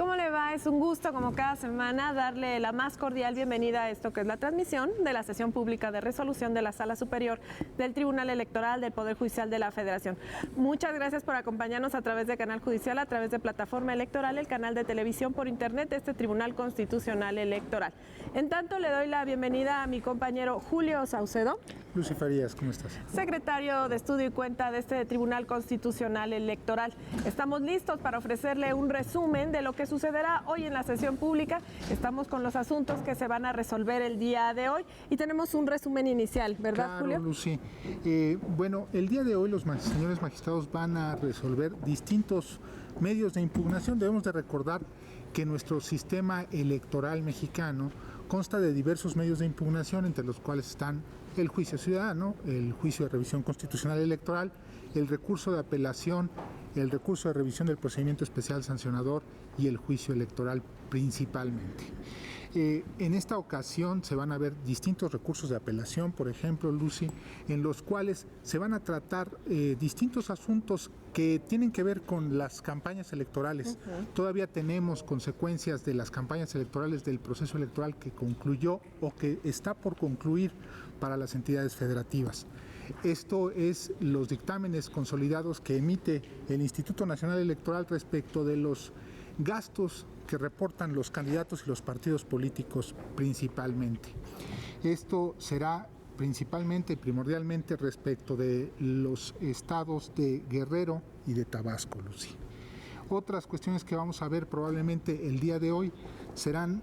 ¿Cómo le va? Es un gusto, como cada semana, darle la más cordial bienvenida a esto que es la transmisión de la sesión pública de resolución de la Sala Superior del Tribunal Electoral del Poder Judicial de la Federación. Muchas gracias por acompañarnos a través de Canal Judicial, a través de Plataforma Electoral, el canal de televisión por internet de este Tribunal Constitucional Electoral. En tanto, le doy la bienvenida a mi compañero Julio Saucedo. Lucy Farías, ¿cómo estás? Secretario de Estudio y Cuenta de este Tribunal Constitucional Electoral. Estamos listos para ofrecerle un resumen de lo que sucederá hoy en la sesión pública. Estamos con los asuntos que se van a resolver el día de hoy y tenemos un resumen inicial, ¿verdad, claro, Julio? Lucy. Bueno, el día de hoy los señores magistrados van a resolver distintos medios de impugnación. Debemos de recordar que nuestro sistema electoral mexicano consta de diversos medios de impugnación, entre los cuales están el juicio ciudadano, el juicio de revisión constitucional electoral, el recurso de apelación, el recurso de revisión del procedimiento especial sancionador y el juicio electoral principalmente. En esta ocasión se van a ver distintos recursos de apelación, por ejemplo, Lucy, en los cuales se van a tratar distintos asuntos que tienen que ver con las campañas electorales. Todavía tenemos consecuencias de las campañas electorales del proceso electoral que concluyó o que está por concluir para las entidades federativas. Esto es los dictámenes consolidados que emite el Instituto Nacional Electoral respecto de los gastos que reportan los candidatos y los partidos políticos principalmente. Esto será principalmente y primordialmente respecto de los estados de Guerrero y de Tabasco, Lucy. Otras cuestiones que vamos a ver probablemente el día de hoy serán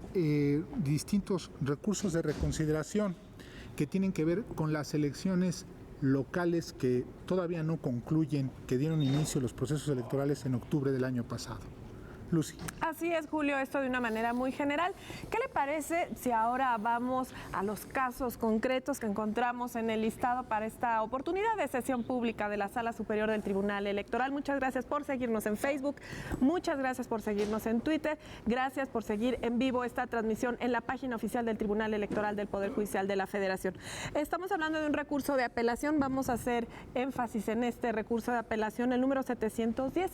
distintos recursos de reconsideración que tienen que ver con las elecciones locales que todavía no concluyen, que dieron inicio a los procesos electorales en octubre del año pasado. Lucy. Así es, Julio, esto de una manera muy general. ¿Qué le parece si ahora vamos a los casos concretos que encontramos en el listado para esta oportunidad de sesión pública de la Sala Superior del Tribunal Electoral? Muchas gracias por seguirnos en Facebook, muchas gracias por seguirnos en Twitter, gracias por seguir en vivo esta transmisión en la página oficial del Tribunal Electoral del Poder Judicial de la Federación. Estamos hablando de un recurso de apelación, vamos a hacer énfasis en este recurso de apelación, el número 710.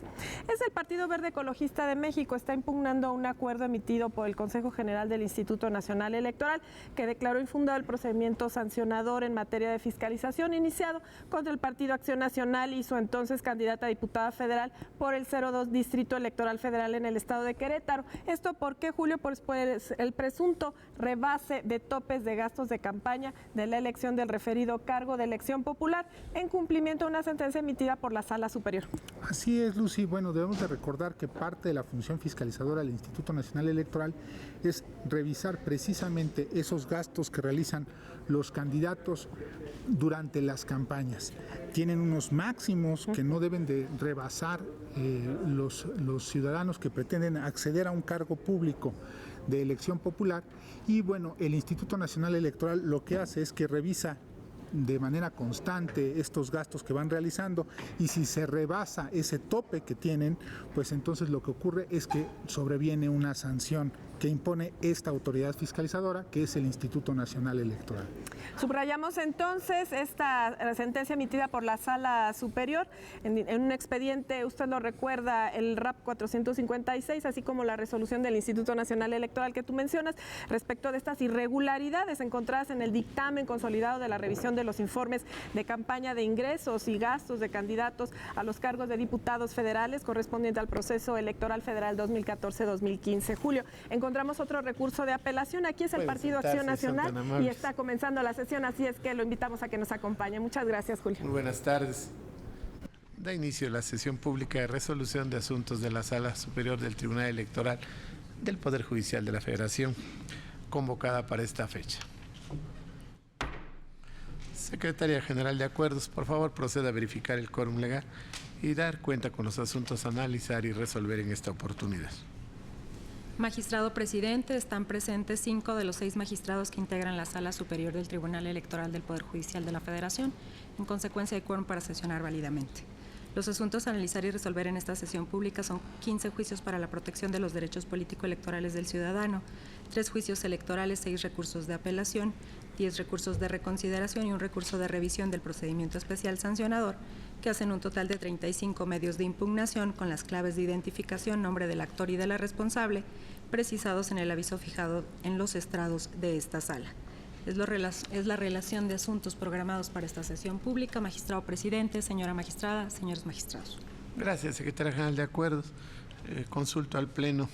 Es el Partido Verde Ecologista de México, está impugnando un acuerdo emitido por el Consejo General del Instituto Nacional Electoral que declaró infundado el procedimiento sancionador en materia de fiscalización iniciado contra el Partido Acción Nacional y su entonces candidata a diputada federal por el 02 Distrito Electoral Federal en el estado de Querétaro. ¿Esto por qué, Julio? Pues el presunto rebase de topes de gastos de campaña de la elección del referido cargo de elección popular en cumplimiento de una sentencia emitida por la Sala Superior. Así es, Lucy. Bueno, debemos de recordar que parte de la función fiscalizadora del Instituto Nacional Electoral es revisar precisamente esos gastos que realizan los candidatos durante las campañas. Tienen unos máximos que no deben de rebasar los ciudadanos que pretenden acceder a un cargo público de elección popular y bueno, el Instituto Nacional Electoral lo que hace es que revisa de manera constante estos gastos que van realizando y si se rebasa ese tope que tienen, pues entonces lo que ocurre es que sobreviene una sanción que impone esta autoridad fiscalizadora que es el Instituto Nacional Electoral. Subrayamos entonces esta sentencia emitida por la Sala Superior en un expediente, usted lo recuerda, el RAP 456, así como la resolución del Instituto Nacional Electoral que tú mencionas respecto de estas irregularidades encontradas en el dictamen consolidado de la revisión de los informes de campaña de ingresos y gastos de candidatos a los cargos de diputados federales correspondiente al proceso electoral federal 2014-2015. Julio, encontramos otro recurso de apelación. Aquí es el Partido Acción Nacional y está comenzando la sesión, así es que lo invitamos a que nos acompañe. Muchas gracias, Julio. Muy buenas tardes. Da inicio la sesión pública de resolución de asuntos de la Sala Superior del Tribunal Electoral del Poder Judicial de la Federación, convocada para esta fecha. Secretaría General de Acuerdos, por favor, proceda a verificar el quórum legal y dar cuenta con los asuntos a analizar y resolver en esta oportunidad. Magistrado presidente, están presentes 5 de los 6 magistrados que integran la Sala Superior del Tribunal Electoral del Poder Judicial de la Federación. En consecuencia, hay quórum para sesionar válidamente. Los asuntos a analizar y resolver en esta sesión pública son 15 juicios para la protección de los derechos político-electorales del ciudadano, 3 juicios electorales, 6 recursos de apelación, 10 recursos de reconsideración y un recurso de revisión del procedimiento especial sancionador, que hacen un total de 35 medios de impugnación con las claves de identificación, nombre del actor y de la responsable, precisados en el aviso fijado en los estrados de esta sala. Es la relación de asuntos programados para esta sesión pública. Magistrado presidente, señora magistrada, señores magistrados. Gracias, secretaria general de Acuerdos. Consulto al Pleno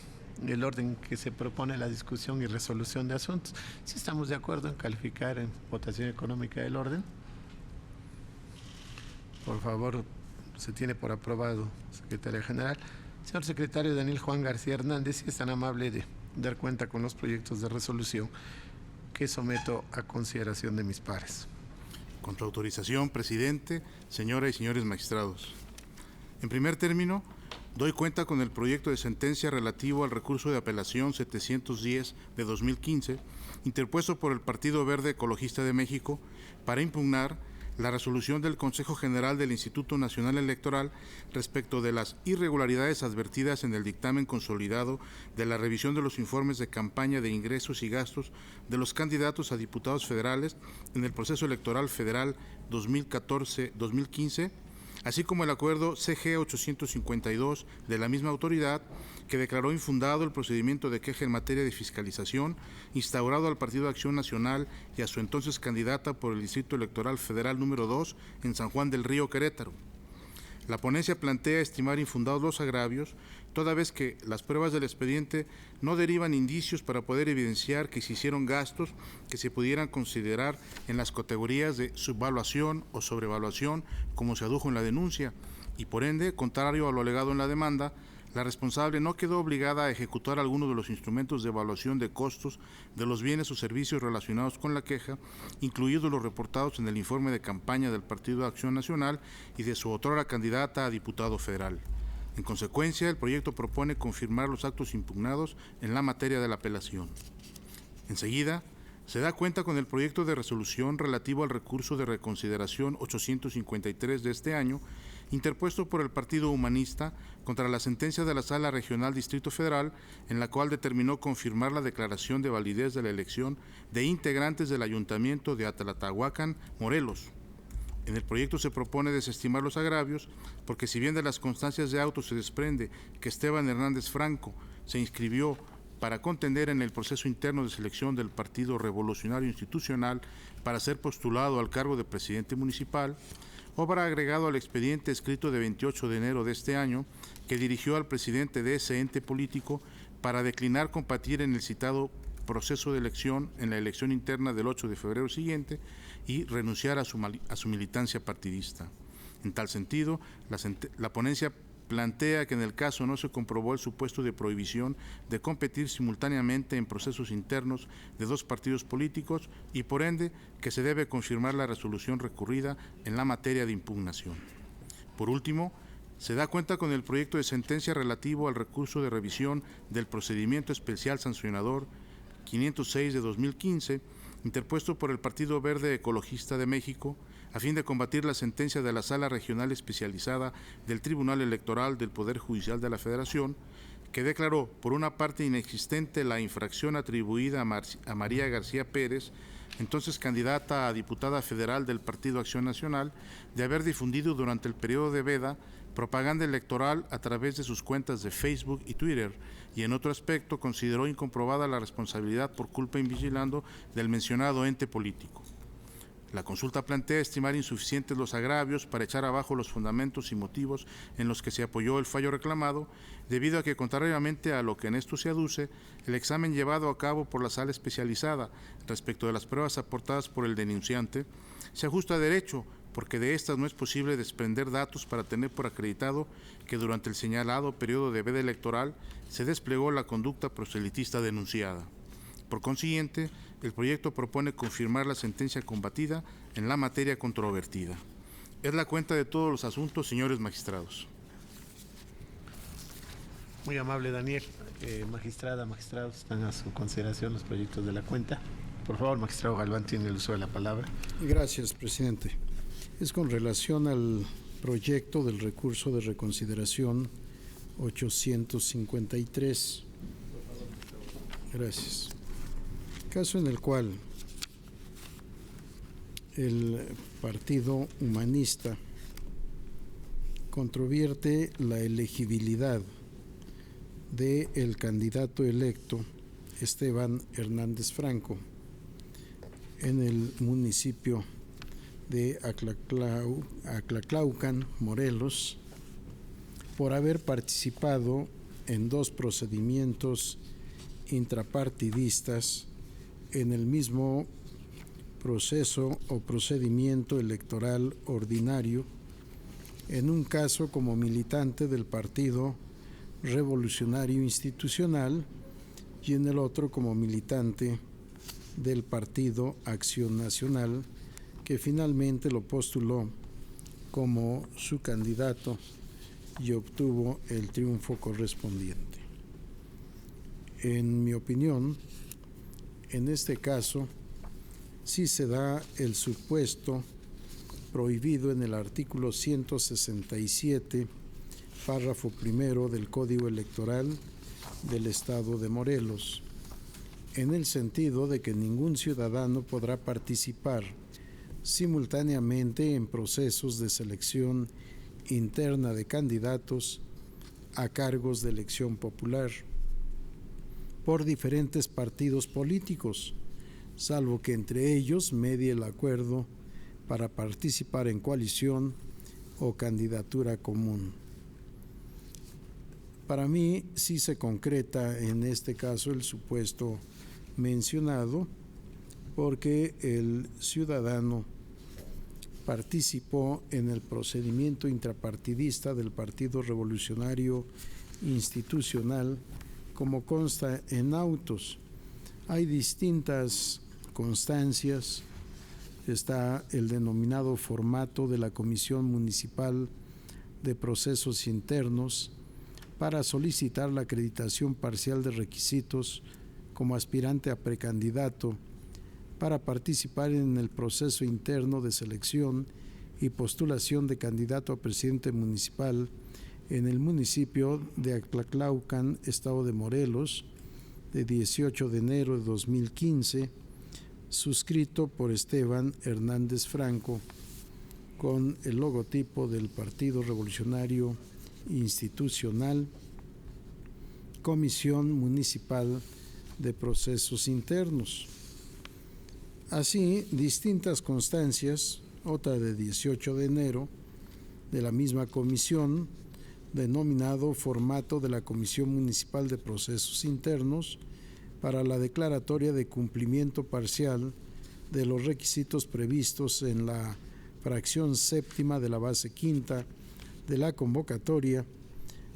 el orden que se propone la discusión y resolución de asuntos. Si estamos de acuerdo en calificar en votación económica del orden. Por favor, se tiene por aprobado, secretaria general. Señor secretario Daniel Juan García Hernández, si es tan amable de dar cuenta con los proyectos de resolución que someto a consideración de mis pares. Con tu autorización, presidente, señoras y señores magistrados. En primer término, doy cuenta con el proyecto de sentencia relativo al recurso de apelación 710 de 2015, interpuesto por el Partido Verde Ecologista de México para impugnar la resolución del Consejo General del Instituto Nacional Electoral respecto de las irregularidades advertidas en el dictamen consolidado de la revisión de los informes de campaña de ingresos y gastos de los candidatos a diputados federales en el proceso electoral federal 2014-2015, así como el acuerdo CG 852 de la misma autoridad, que declaró infundado el procedimiento de queja en materia de fiscalización instaurado al Partido de Acción Nacional y a su entonces candidata por el Distrito Electoral Federal número 2 en San Juan del Río, Querétaro. La ponencia plantea estimar infundados los agravios, toda vez que las pruebas del expediente no derivan indicios para poder evidenciar que se hicieron gastos que se pudieran considerar en las categorías de subvaluación o sobrevaluación, como se adujo en la denuncia, y por ende, contrario a lo alegado en la demanda, la responsable no quedó obligada a ejecutar alguno de los instrumentos de evaluación de costos de los bienes o servicios relacionados con la queja, incluidos los reportados en el informe de campaña del Partido de Acción Nacional y de su otrora candidata a diputado federal. En consecuencia, el proyecto propone confirmar los actos impugnados en la materia de la apelación. Enseguida, se da cuenta con el proyecto de resolución relativo al recurso de reconsideración 853 de este año, interpuesto por el Partido Humanista contra la sentencia de la Sala Regional Distrito Federal, en la cual determinó confirmar la declaración de validez de la elección de integrantes del Ayuntamiento de Atlatahuacán, Morelos. En el proyecto se propone desestimar los agravios, porque si bien de las constancias de auto se desprende que Esteban Hernández Franco se inscribió para contender en el proceso interno de selección del Partido Revolucionario Institucional para ser postulado al cargo de presidente municipal, obra agregado al expediente escrito de 28 de enero de este año, que dirigió al presidente de ese ente político para declinar compartir en el citado proceso de elección en la elección interna del 8 de febrero siguiente y renunciar a su militancia partidista. En tal sentido, la ponencia plantea que en el caso no se comprobó el supuesto de prohibición de competir simultáneamente en procesos internos de dos partidos políticos y por ende que se debe confirmar la resolución recurrida en la materia de impugnación. Por último, se da cuenta con el proyecto de sentencia relativo al recurso de revisión del procedimiento especial sancionador 506 de 2015, interpuesto por el Partido Verde Ecologista de México, a fin de combatir la sentencia de la Sala Regional Especializada del Tribunal Electoral del Poder Judicial de la Federación, que declaró por una parte inexistente la infracción atribuida a María García Pérez, entonces candidata a diputada federal del Partido Acción Nacional, de haber difundido durante el periodo de veda propaganda electoral a través de sus cuentas de Facebook y Twitter, y en otro aspecto consideró incomprobada la responsabilidad por culpa invigilando del mencionado ente político. La consulta plantea estimar insuficientes los agravios para echar abajo los fundamentos y motivos en los que se apoyó el fallo reclamado, debido a que, contrariamente a lo que en esto se aduce, el examen llevado a cabo por la sala especializada respecto de las pruebas aportadas por el denunciante se ajusta a derecho, porque de estas no es posible desprender datos para tener por acreditado que durante el señalado periodo de veda electoral se desplegó la conducta proselitista denunciada. Por consiguiente, el proyecto propone confirmar la sentencia combatida en la materia controvertida. Es la cuenta de todos los asuntos, señores magistrados. Muy amable, Daniel. Magistrada, magistrados, están a su consideración los proyectos de la cuenta. Por favor, magistrado Galván tiene el uso de la palabra. Gracias, presidente. Es con relación al proyecto del recurso de reconsideración 853. Gracias. Caso en el cual el Partido Humanista controvierte la elegibilidad del candidato electo Esteban Hernández Franco en el municipio de Aclaclaucan, Morelos, por haber participado en 2 procedimientos intrapartidistas en el mismo proceso o procedimiento electoral ordinario, en un caso como militante del Partido Revolucionario Institucional y en el otro como militante del Partido Acción Nacional, que finalmente lo postuló como su candidato y obtuvo el triunfo correspondiente. En mi opinión, en este caso, sí se da el supuesto prohibido en el artículo 167, párrafo primero del Código Electoral del Estado de Morelos, en el sentido de que ningún ciudadano podrá participar simultáneamente en procesos de selección interna de candidatos a cargos de elección popular por diferentes partidos políticos, salvo que entre ellos medie el acuerdo para participar en coalición o candidatura común. Para mí sí se concreta en este caso el supuesto mencionado, porque el ciudadano participó en el procedimiento intrapartidista del Partido Revolucionario Institucional, como consta en autos. Hay distintas constancias. Está el denominado formato de la Comisión Municipal de Procesos Internos para solicitar la acreditación parcial de requisitos como aspirante a precandidato para participar en el proceso interno de selección y postulación de candidato a presidente municipal en el municipio de Aclaclaucan, Estado de Morelos, de 18 de enero de 2015, suscrito por Esteban Hernández Franco, con el logotipo del Partido Revolucionario Institucional, Comisión Municipal de Procesos Internos. Así, distintas constancias, otra de 18 de enero, de la misma comisión, denominado formato de la Comisión Municipal de Procesos Internos, para la declaratoria de cumplimiento parcial de los requisitos previstos en la fracción séptima de la base quinta de la convocatoria,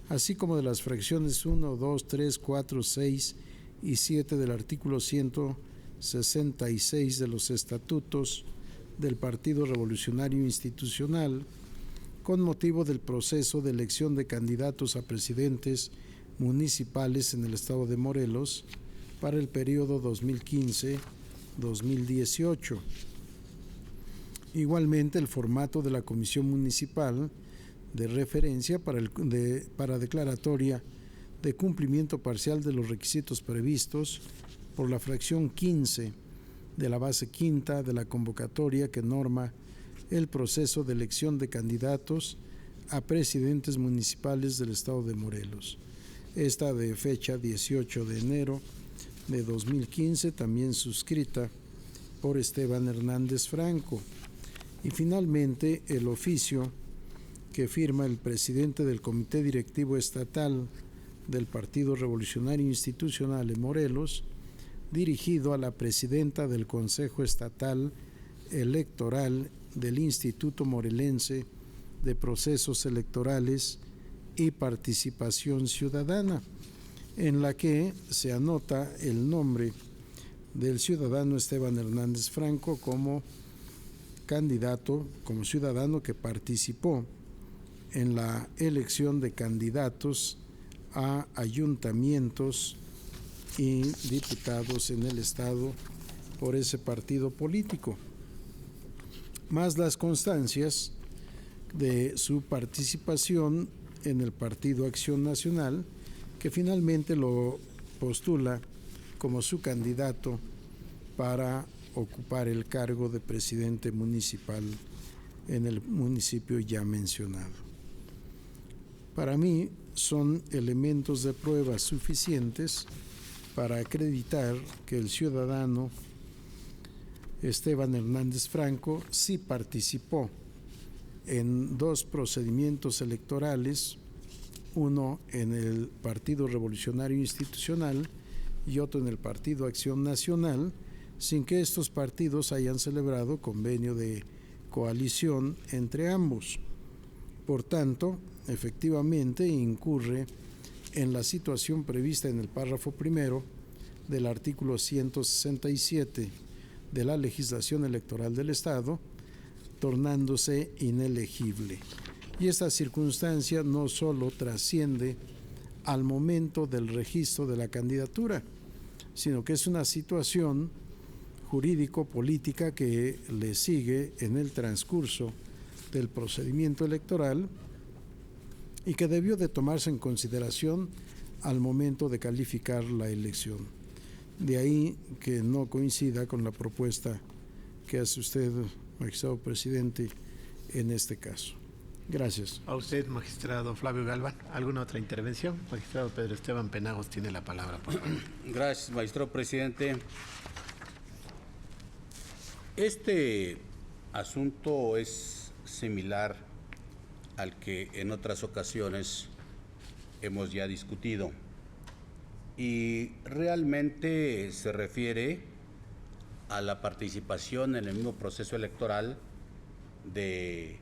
así como de las fracciones 1, 2, 3, 4, 6 y 7 del artículo 166 de los estatutos del Partido Revolucionario Institucional, con motivo del proceso de elección de candidatos a presidentes municipales en el estado de Morelos para el periodo 2015-2018. Igualmente, el formato de la Comisión Municipal de referencia para declaratoria de cumplimiento parcial de los requisitos previstos por la fracción 15 de la base quinta de la convocatoria que norma el proceso de elección de candidatos a presidentes municipales del estado de Morelos. Esta de fecha 18 de enero de 2015, también suscrita por Esteban Hernández Franco. Y finalmente, el oficio que firma el presidente del Comité Directivo Estatal del Partido Revolucionario Institucional en Morelos, dirigido a la presidenta del Consejo Estatal Electoral del Instituto Morelense de Procesos Electorales y Participación Ciudadana, en la que se anota el nombre del ciudadano Esteban Hernández Franco como candidato, como ciudadano que participó en la elección de candidatos a ayuntamientos y diputados en el estado por ese partido político, más las constancias de su participación en el Partido Acción Nacional, que finalmente lo postula como su candidato para ocupar el cargo de presidente municipal en el municipio ya mencionado. Para mí son elementos de prueba suficientes para acreditar que el ciudadano Esteban Hernández Franco sí participó en 2 procedimientos electorales, uno en el Partido Revolucionario Institucional y otro en el Partido Acción Nacional, sin que estos partidos hayan celebrado convenio de coalición entre ambos. Por tanto, efectivamente incurre en la situación prevista en el párrafo primero del artículo 167 de la legislación electoral del Estado, tornándose inelegible. Y esta circunstancia no solo trasciende al momento del registro de la candidatura, sino que es una situación jurídico-política que le sigue en el transcurso del procedimiento electoral y que debió de tomarse en consideración al momento de calificar la elección. De ahí que no coincida con la propuesta que hace usted, magistrado presidente, en este caso. Gracias. A usted, magistrado Flavio Galván. ¿Alguna otra intervención? Magistrado Pedro Esteban Penagos tiene la palabra, por favor. Gracias, magistrado presidente. Este asunto es similar al que en otras ocasiones hemos ya discutido y realmente se refiere a la participación en el mismo proceso electoral de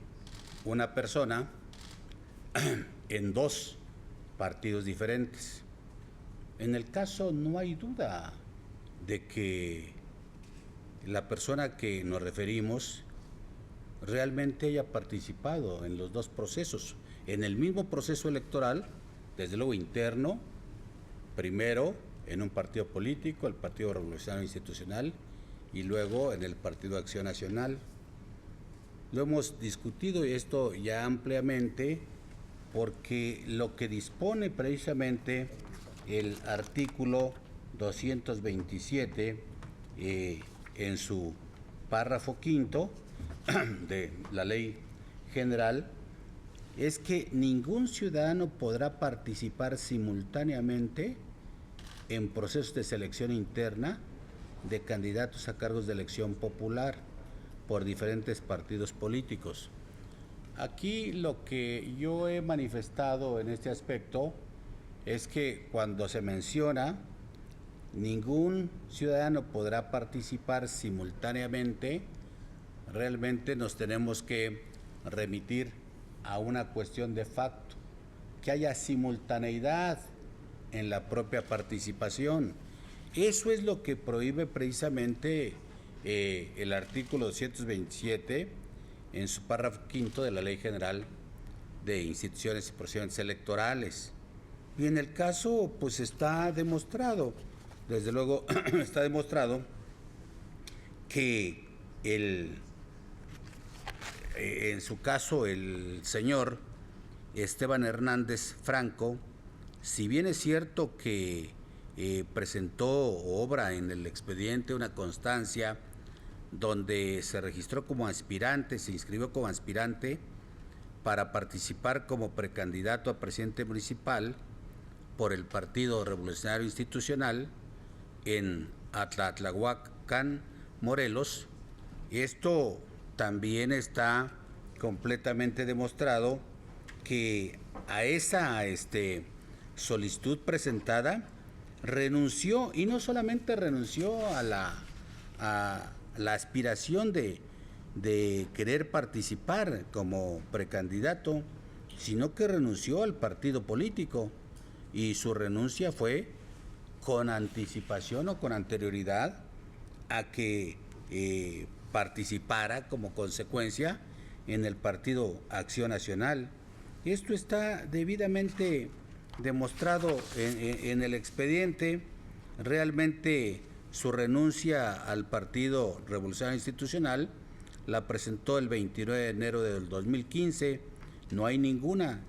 una persona en 2 partidos diferentes. En el caso no hay duda de que la persona que nos referimos realmente haya participado en los 2 procesos, en el mismo proceso electoral, desde luego interno, primero en un partido político, el Partido Revolucionario Institucional, y luego en el Partido Acción Nacional. Lo hemos discutido esto ya ampliamente porque lo que dispone precisamente el artículo 227 en su párrafo 5º de la Ley General es que ningún ciudadano podrá participar simultáneamente en procesos de selección interna de candidatos a cargos de elección popular por diferentes partidos políticos. Aquí lo que yo he manifestado en este aspecto es que cuando se menciona ningún ciudadano podrá participar simultáneamente, realmente nos tenemos que remitir a una cuestión de facto, que haya simultaneidad en la propia participación. Eso es lo que prohíbe precisamente el artículo 227 en su párrafo 5º de la Ley General de Instituciones y Procedimientos Electorales. Y en el caso, pues está demostrado, desde luego está demostrado que en su caso el señor Esteban Hernández Franco, si bien es cierto que presentó obra en el expediente una constancia donde se registró como aspirante, se inscribió como aspirante para participar como precandidato a presidente municipal por el Partido Revolucionario Institucional en Atlatlahuacán, Morelos. Esto también está completamente demostrado que a esa solicitud presentada renunció, y no solamente renunció a la aspiración de querer participar como precandidato, sino que renunció al partido político, y su renuncia fue con anticipación o con anterioridad a que participara como consecuencia en el Partido Acción Nacional. Esto está debidamente demostrado en el expediente. Realmente su renuncia al Partido Revolucionario Institucional la presentó el 29 de enero del 2015, no hay ninguna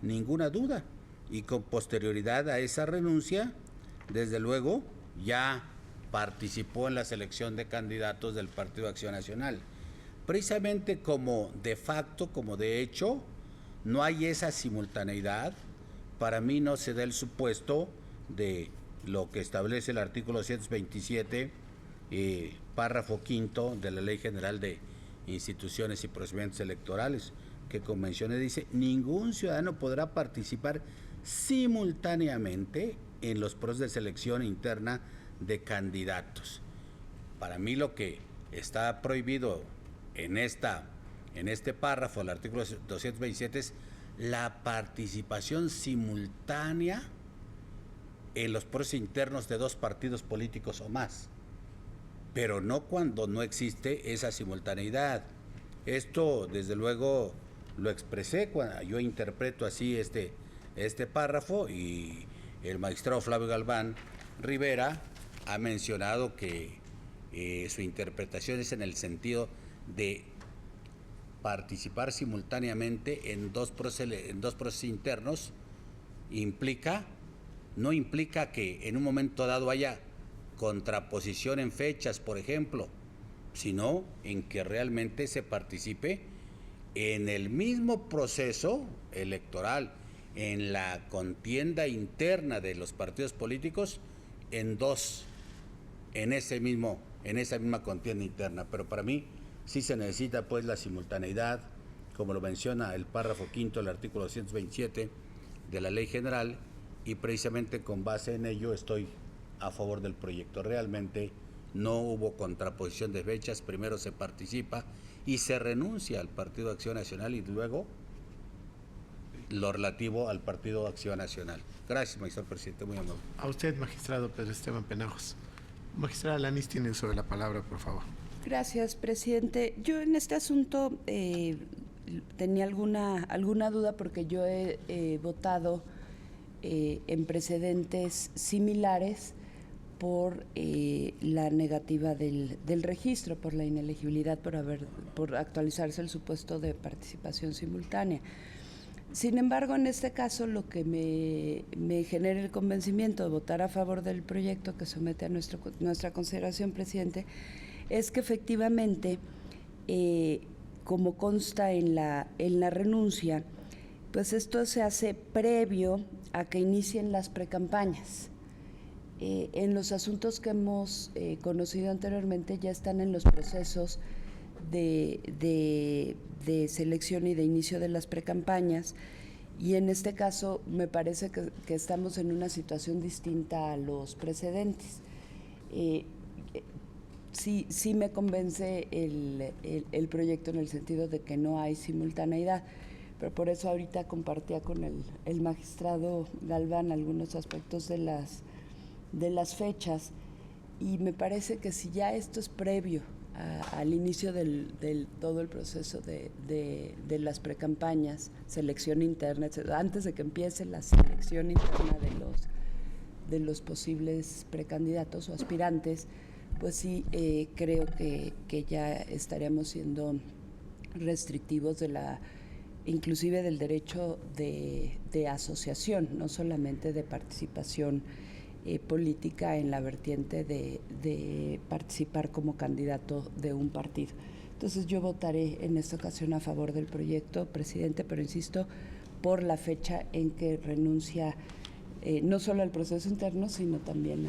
duda. Y con posterioridad a esa renuncia, desde luego, ya participó en la selección de candidatos del Partido Acción Nacional. Precisamente como de facto, como de hecho, no hay esa simultaneidad. Para mí no se da el supuesto de lo que establece el artículo 227, párrafo quinto de la Ley General de Instituciones y Procedimientos Electorales, que como mencioné dice, ningún ciudadano podrá participar simultáneamente en los procesos de selección interna de candidatos. Para mí lo que está prohibido en este párrafo del artículo 227 es la participación simultánea en los procesos internos de dos partidos políticos o más, pero no cuando no existe esa simultaneidad. Esto, desde luego, lo expresé cuando yo interpreto así este párrafo, y el magistrado Flavio Galván Rivera ha mencionado que su interpretación es en el sentido de participar simultáneamente en dos procesos internos. No implica que en un momento dado haya contraposición en fechas, por ejemplo, sino en que realmente se participe en el mismo proceso electoral, en la contienda interna de los partidos políticos, en esa misma contienda interna. Pero para mí sí se necesita pues la simultaneidad, como lo menciona el párrafo quinto del artículo 227 de la Ley General, y precisamente con base en ello estoy a favor del proyecto. Realmente no hubo contraposición de fechas, primero se participa y se renuncia al Partido Acción Nacional y luego lo relativo al Partido Acción Nacional. Gracias, magistrado presidente, muy amable. A usted, magistrado Pedro Esteban Penajos. Magistrada Lanis, tiene uso de la palabra, por favor. Gracias, presidente. Yo en este asunto tenía alguna duda porque yo he votado en precedentes similares por la negativa del registro, por la inelegibilidad, por actualizarse el supuesto de participación simultánea. Sin embargo, en este caso, lo que me genera el convencimiento de votar a favor del proyecto que somete a nuestra consideración, presidente, es que efectivamente, como consta en la renuncia, pues esto se hace previo a que inicien las precampañas. En los asuntos que hemos conocido anteriormente ya están en los procesos de selección y de inicio de las precampañas, y en este caso me parece que estamos en una situación distinta a los precedentes. Sí me convence el proyecto en el sentido de que no hay simultaneidad, pero por eso ahorita compartía con el magistrado Galván algunos aspectos de las fechas, y me parece que si ya esto es previo al inicio del todo el proceso de las precampañas, selección interna, etc., antes de que empiece la selección interna de los posibles precandidatos o aspirantes, pues sí creo que ya estaríamos siendo restrictivos inclusive del derecho de asociación, no solamente de participación política en la vertiente de participar como candidato de un partido. Entonces yo votaré en esta ocasión a favor del proyecto, presidente, pero insisto, por la fecha en que renuncia no solo al proceso interno, sino también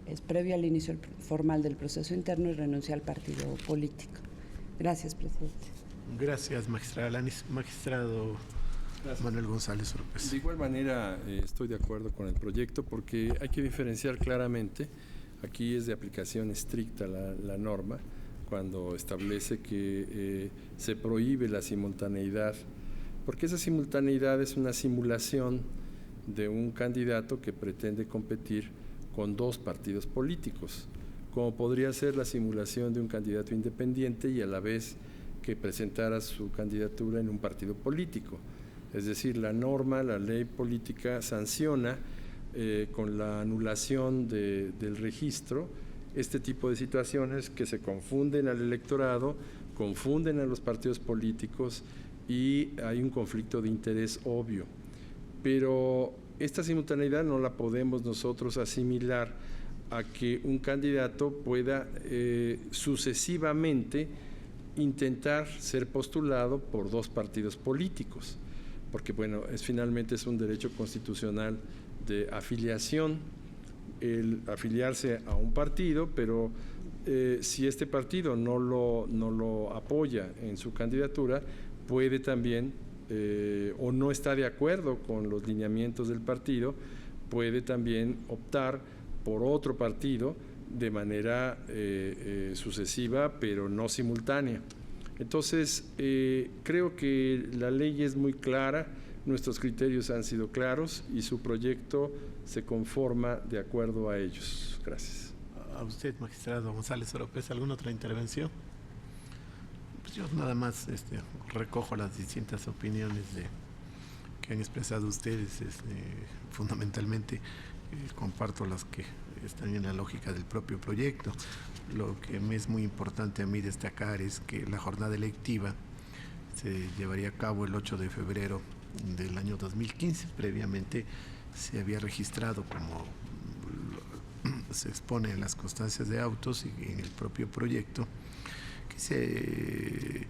es previo al inicio formal del proceso interno y renuncia al partido político. Gracias, presidente. Gracias, magistrada Lanis. Magistrado Manuel González Oropesa. De igual manera estoy de acuerdo con el proyecto porque hay que diferenciar claramente, aquí es de aplicación estricta la norma, cuando establece que se prohíbe la simultaneidad, porque esa simultaneidad es una simulación de un candidato que pretende competir con dos partidos políticos, como podría ser la simulación de un candidato independiente y a la vez que presentara su candidatura en un partido político. Es decir, la norma, la ley política sanciona con la anulación del registro este tipo de situaciones que se confunden al electorado confunden a los partidos políticos y hay un conflicto de interés obvio. Pero esta simultaneidad no la podemos nosotros asimilar a que un candidato pueda sucesivamente intentar ser postulado por dos partidos políticos, porque bueno, finalmente es un derecho constitucional de afiliación el afiliarse a un partido, pero si este partido no lo apoya en su candidatura, puede también, o no está de acuerdo con los lineamientos del partido, puede también optar por otro partido de manera sucesiva, pero no simultánea. Entonces, creo que la ley es muy clara, nuestros criterios han sido claros y su proyecto se conforma de acuerdo a ellos. Gracias. A usted, magistrado González Oropesa, ¿alguna otra intervención? Pues yo nada más recojo las distintas opiniones que han expresado ustedes. Fundamentalmente comparto las que están en la lógica del propio proyecto. Lo que me es muy importante a mí destacar es que la jornada electiva se llevaría a cabo el 8 de febrero del año 2015. Previamente se había registrado, como se expone en las constancias de autos y en el propio proyecto, que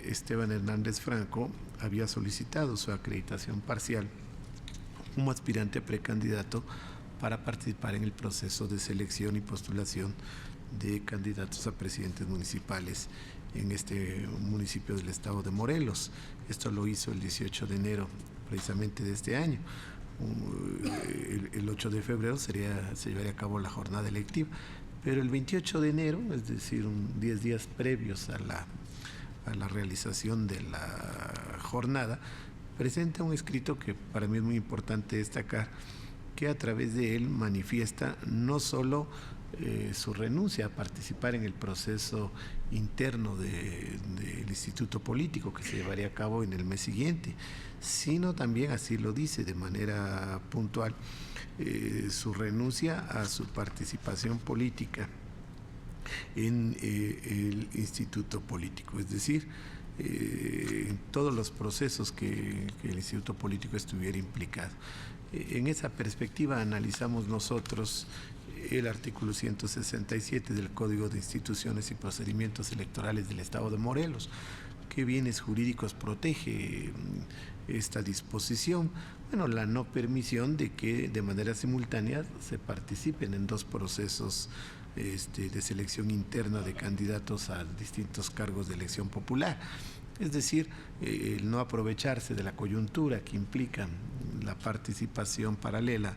Esteban Hernández Franco había solicitado su acreditación parcial como aspirante a precandidato para participar en el proceso de selección y postulación de candidatos a presidentes municipales en este municipio del estado de Morelos. Esto lo hizo el 18 de enero precisamente de este año. El 8 de febrero se llevaría a cabo la jornada electiva, pero el 28 de enero, es decir, 10 días previos a la realización de la jornada, presenta un escrito que para mí es muy importante destacar, que a través de él manifiesta no solo su renuncia a participar en el proceso interno del instituto político que se llevaría a cabo en el mes siguiente, sino también, así lo dice de manera puntual, su renuncia a su participación política en el instituto político, es decir, en todos los procesos que el instituto político estuviera implicado. En esa perspectiva analizamos nosotros el artículo 167 del Código de Instituciones y Procedimientos Electorales del Estado de Morelos. ¿Qué bienes jurídicos protege esta disposición? Bueno, la no permisión de que de manera simultánea se participen en dos procesos de selección interna de candidatos a distintos cargos de elección popular. Es decir, el no aprovecharse de la coyuntura que implica la participación paralela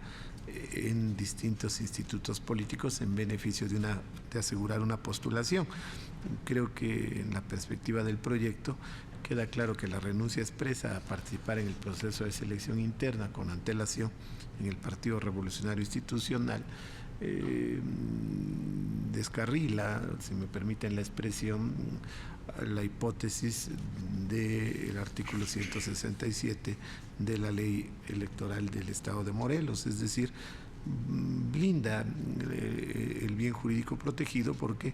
en distintos institutos políticos en beneficio de asegurar una postulación. Creo que en la perspectiva del proyecto queda claro que la renuncia expresa a participar en el proceso de selección interna con antelación en el Partido Revolucionario Institucional descarrila, si me permiten la expresión, la hipótesis del artículo 167 de la Ley Electoral del Estado de Morelos, es decir, blinda el bien jurídico protegido porque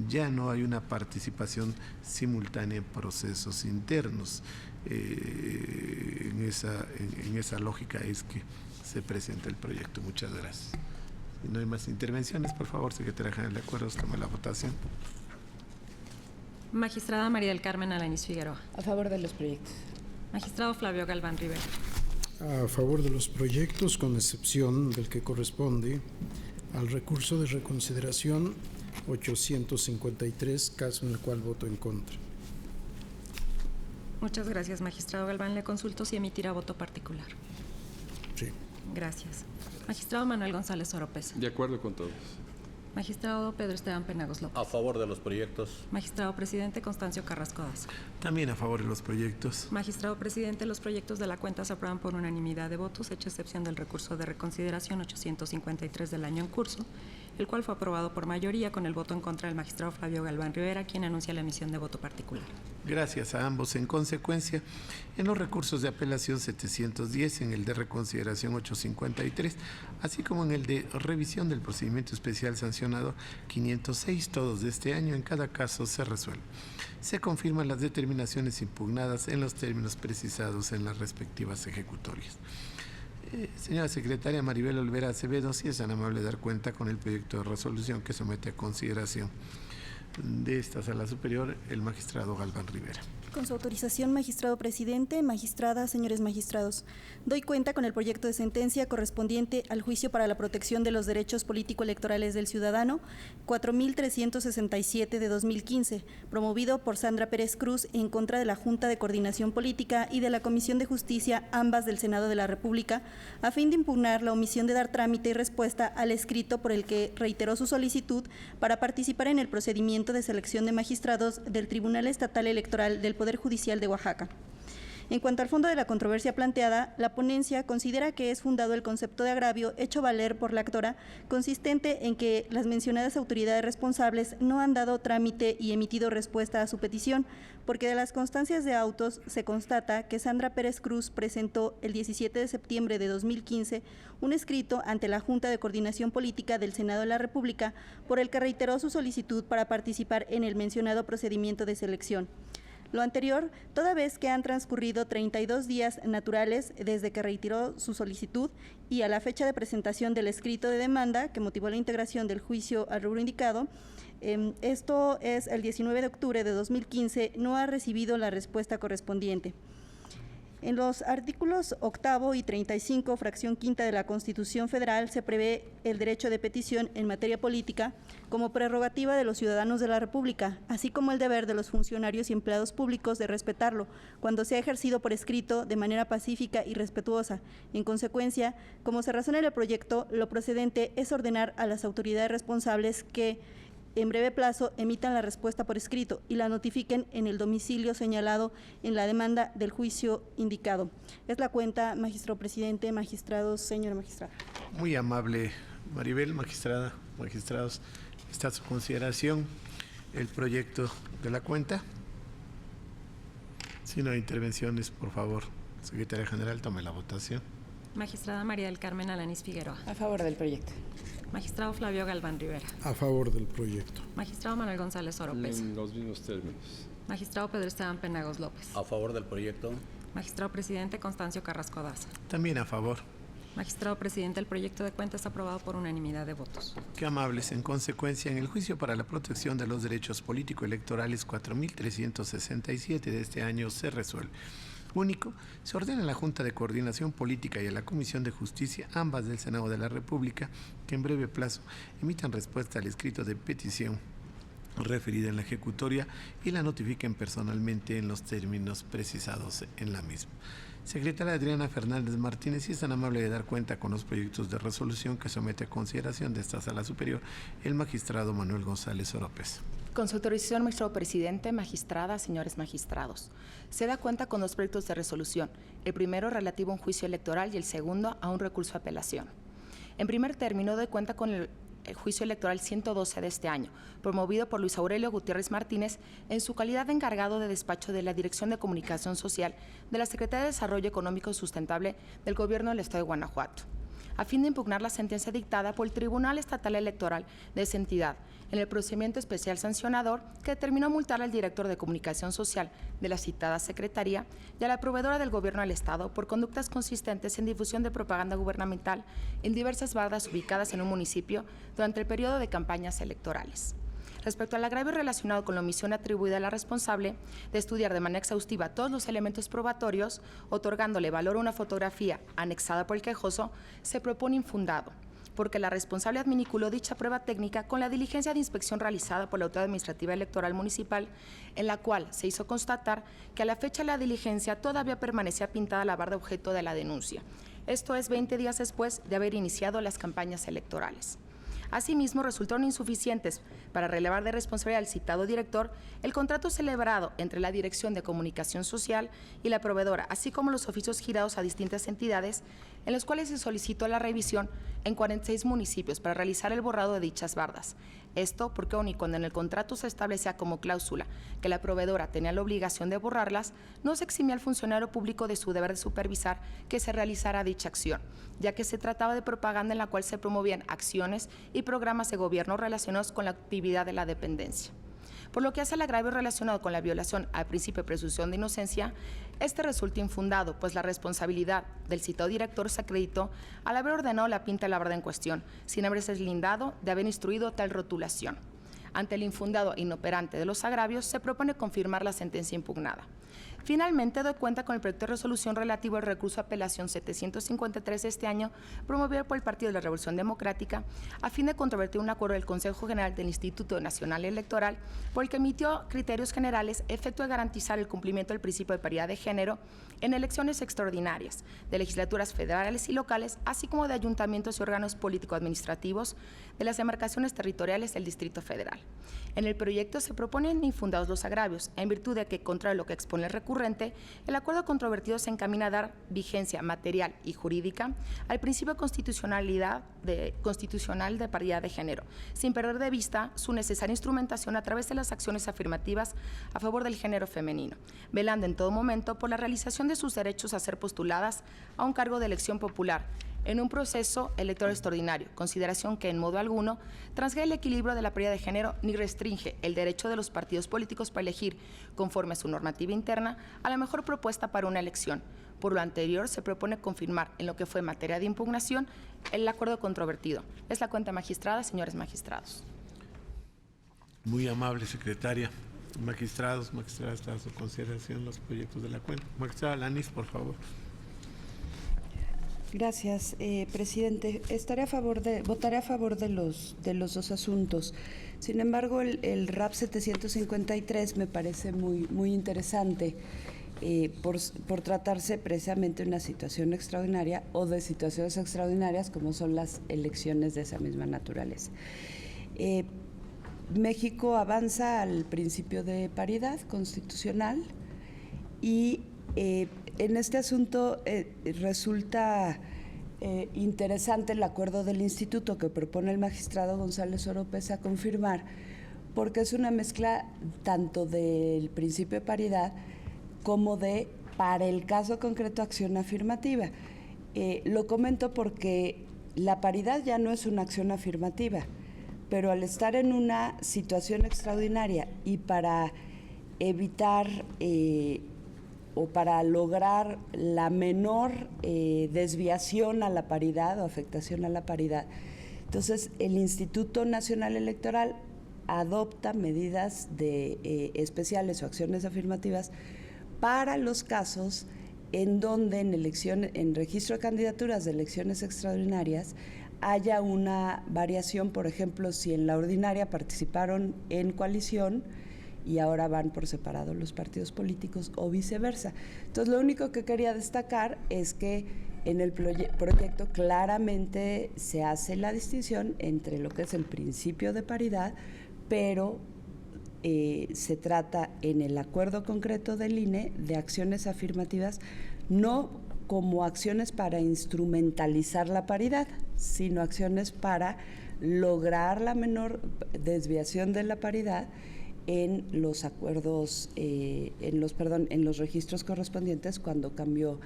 ya no hay una participación simultánea en procesos internos. En esa lógica es que se presenta el proyecto. Muchas gracias. Si no hay más intervenciones, por favor, secretaria general, de acuerdo, tome la votación. Magistrada María del Carmen Alanis Figueroa. A favor de los proyectos. Magistrado Flavio Galván Rivera. A favor de los proyectos, con excepción del que corresponde al recurso de reconsideración 853, caso en el cual voto en contra. Muchas gracias, magistrado Galván. Le consulto si emitirá voto particular. Sí. Gracias. Magistrado Manuel González Oropesa. De acuerdo con todos. Magistrado Pedro Esteban Penagos López. A favor de los proyectos. Magistrado Presidente Constancio Carrasco Daza. También a favor de los proyectos. Magistrado Presidente, los proyectos de la cuenta se aprueban por unanimidad de votos, hecha excepción del recurso de reconsideración 853 del año en curso, el cual fue aprobado por mayoría con el voto en contra del magistrado Flavio Galván Rivera, quien anuncia la emisión de voto particular. Gracias a ambos. En consecuencia, en los recursos de apelación 710, en el de reconsideración 853, así como en el de revisión del procedimiento especial sancionador 506, todos de este año, en cada caso se resuelve. Se confirman las determinaciones impugnadas en los términos precisados en las respectivas ejecutorias. Señora secretaria Maribel Olvera Acevedo, si es tan amable de dar cuenta con el proyecto de resolución que somete a consideración de esta Sala Superior el magistrado Galván Rivera. Con su autorización, magistrado presidente, magistradas, señores magistrados, doy cuenta con el proyecto de sentencia correspondiente al juicio para la protección de los derechos político-electorales del ciudadano 4367 de 2015, promovido por Sandra Pérez Cruz en contra de la Junta de Coordinación Política y de la Comisión de Justicia, ambas del Senado de la República, a fin de impugnar la omisión de dar trámite y respuesta al escrito por el que reiteró su solicitud para participar en el procedimiento de selección de magistrados del Tribunal Estatal Electoral del Poder Judicial de Oaxaca. En cuanto al fondo de la controversia planteada, la ponencia considera que es fundado el concepto de agravio hecho valer por la actora, consistente en que las mencionadas autoridades responsables no han dado trámite y emitido respuesta a su petición, porque de las constancias de autos se constata que Sandra Pérez Cruz presentó el 17 de septiembre de 2015 un escrito ante la Junta de Coordinación Política del Senado de la República por el que reiteró su solicitud para participar en el mencionado procedimiento de selección. Lo anterior, toda vez que han transcurrido 32 días naturales desde que reiteró su solicitud y a la fecha de presentación del escrito de demanda que motivó la integración del juicio al rubro indicado, esto es el 19 de octubre de 2015, no ha recibido la respuesta correspondiente. En los artículos 8 y 35, fracción quinta de la Constitución Federal, se prevé el derecho de petición en materia política como prerrogativa de los ciudadanos de la República, así como el deber de los funcionarios y empleados públicos de respetarlo cuando sea ejercido por escrito de manera pacífica y respetuosa. En consecuencia, como se razona en el proyecto, lo procedente es ordenar a las autoridades responsables que en breve plazo emitan la respuesta por escrito y la notifiquen en el domicilio señalado en la demanda del juicio indicado. Es la cuenta, magistrado presidente, magistrados, señora magistrada. Muy amable, Maribel, magistrada, magistrados. Está a su consideración el proyecto de la cuenta. Si no hay intervenciones, por favor, secretaria general, tome la votación. Magistrada María del Carmen Alanis Figueroa. A favor del proyecto. Magistrado Flavio Galván Rivera. A favor del proyecto. Magistrado Manuel González Oropesa. En los mismos términos. Magistrado Pedro Esteban Penagos López. A favor del proyecto. Magistrado presidente Constancio Carrasco Daza. También a favor. Magistrado presidente, el proyecto de cuenta está aprobado por unanimidad de votos. Qué amables. En consecuencia, en el juicio para la protección de los derechos político-electorales 4367 de este año se resuelve. Único, se ordena a la Junta de Coordinación Política y a la Comisión de Justicia, ambas del Senado de la República, que en breve plazo emitan respuesta al escrito de petición referida en la ejecutoria y la notifiquen personalmente en los términos precisados en la misma. Secretaria Adriana Fernández Martínez, si es tan amable de dar cuenta con los proyectos de resolución que somete a consideración de esta Sala Superior el magistrado Manuel González Oropesa. Con su autorización, magistrado presidente, magistradas, señores magistrados. Se da cuenta con dos proyectos de resolución, el primero relativo a un juicio electoral y el segundo a un recurso de apelación. En primer término, doy cuenta con el juicio electoral 112 de este año, promovido por Luis Aurelio Gutiérrez Martínez en su calidad de encargado de despacho de la Dirección de Comunicación Social de la Secretaría de Desarrollo Económico Sustentable del Gobierno del Estado de Guanajuato, a fin de impugnar la sentencia dictada por el Tribunal Estatal Electoral de esa entidad en el procedimiento especial sancionador que determinó multar al director de Comunicación Social de la citada Secretaría y a la proveedora del Gobierno del Estado por conductas consistentes en difusión de propaganda gubernamental en diversas bardas ubicadas en un municipio durante el periodo de campañas electorales. Respecto al agravio relacionado con la omisión atribuida a la responsable de estudiar de manera exhaustiva todos los elementos probatorios, otorgándole valor a una fotografía anexada por el quejoso, se propone infundado, porque la responsable adminiculó dicha prueba técnica con la diligencia de inspección realizada por la Autoridad Administrativa Electoral Municipal, en la cual se hizo constatar que a la fecha de la diligencia todavía permanecía pintada la barda objeto de la denuncia. Esto es 20 días después de haber iniciado las campañas electorales. Asimismo, resultaron insuficientes para relevar de responsabilidad al citado director el contrato celebrado entre la Dirección de Comunicación Social y la proveedora, así como los oficios girados a distintas entidades, en los cuales se solicitó la revisión en 46 municipios para realizar el borrado de dichas bardas. Esto porque aun y cuando en el contrato se establecía como cláusula que la proveedora tenía la obligación de borrarlas, no se eximía al funcionario público de su deber de supervisar que se realizara dicha acción, ya que se trataba de propaganda en la cual se promovían acciones y programas de gobierno relacionados con la actividad de la dependencia. Por lo que hace al agravio relacionado con la violación al principio de presunción de inocencia, este resulta infundado, pues la responsabilidad del citado director se acreditó al haber ordenado la pinta de la barda en cuestión, sin haberse deslindado de haber instruido tal rotulación. Ante el infundado e inoperante de los agravios, se propone confirmar la sentencia impugnada. Finalmente, doy cuenta con el proyecto de resolución relativo al recurso de apelación 753 de este año, promovido por el Partido de la Revolución Democrática, a fin de controvertir un acuerdo del Consejo General del Instituto Nacional Electoral, por el que emitió criterios generales efecto de garantizar el cumplimiento del principio de paridad de género en elecciones extraordinarias de legislaturas federales y locales, así como de ayuntamientos y órganos político-administrativos de las demarcaciones territoriales del Distrito Federal. En el proyecto se proponen infundados los agravios, en virtud de que, contrario a lo que expone el recurrente, el acuerdo controvertido se encamina a dar vigencia material y jurídica al principio constitucional de paridad de género, sin perder de vista su necesaria instrumentación a través de las acciones afirmativas a favor del género femenino, velando en todo momento por la realización de sus derechos a ser postuladas a un cargo de elección popular en un proceso electoral extraordinario, consideración que en modo alguno transgrede el equilibrio de la paridad de género ni restringe el derecho de los partidos políticos para elegir, conforme a su normativa interna, a la mejor propuesta para una elección. Por lo anterior, se propone confirmar en lo que fue materia de impugnación el acuerdo controvertido. Es la cuenta magistrada, señores magistrados. Muy amable, secretaria. Magistrados, magistradas, a su consideración los proyectos de la cuenta. Magistrada Lanis, por favor. Gracias, presidente. Votaré a favor de los dos asuntos. Sin embargo, el RAP 753 me parece muy interesante por tratarse precisamente de una situación extraordinaria o de situaciones extraordinarias como son las elecciones de esa misma naturaleza. México avanza al principio de paridad constitucional y en este asunto resulta interesante el acuerdo del instituto que propone el magistrado González Oropesa a confirmar, porque es una mezcla tanto del principio de paridad como de, para el caso concreto, acción afirmativa. Lo comento porque la paridad ya no es una acción afirmativa, pero al estar en una situación extraordinaria y para evitar o para lograr la menor desviación a la paridad o afectación a la paridad. Entonces, el Instituto Nacional Electoral adopta medidas especiales o acciones afirmativas para los casos en donde en registro de candidaturas de elecciones extraordinarias haya una variación, por ejemplo, si en la ordinaria participaron en coalición y ahora van por separado los partidos políticos o viceversa. Entonces, lo único que quería destacar es que en el proyecto claramente se hace la distinción entre lo que es el principio de paridad, pero se trata en el acuerdo concreto del INE de acciones afirmativas, no como acciones para instrumentalizar la paridad, sino acciones para lograr la menor desviación de la paridad en los acuerdos, en los registros correspondientes cuando cambió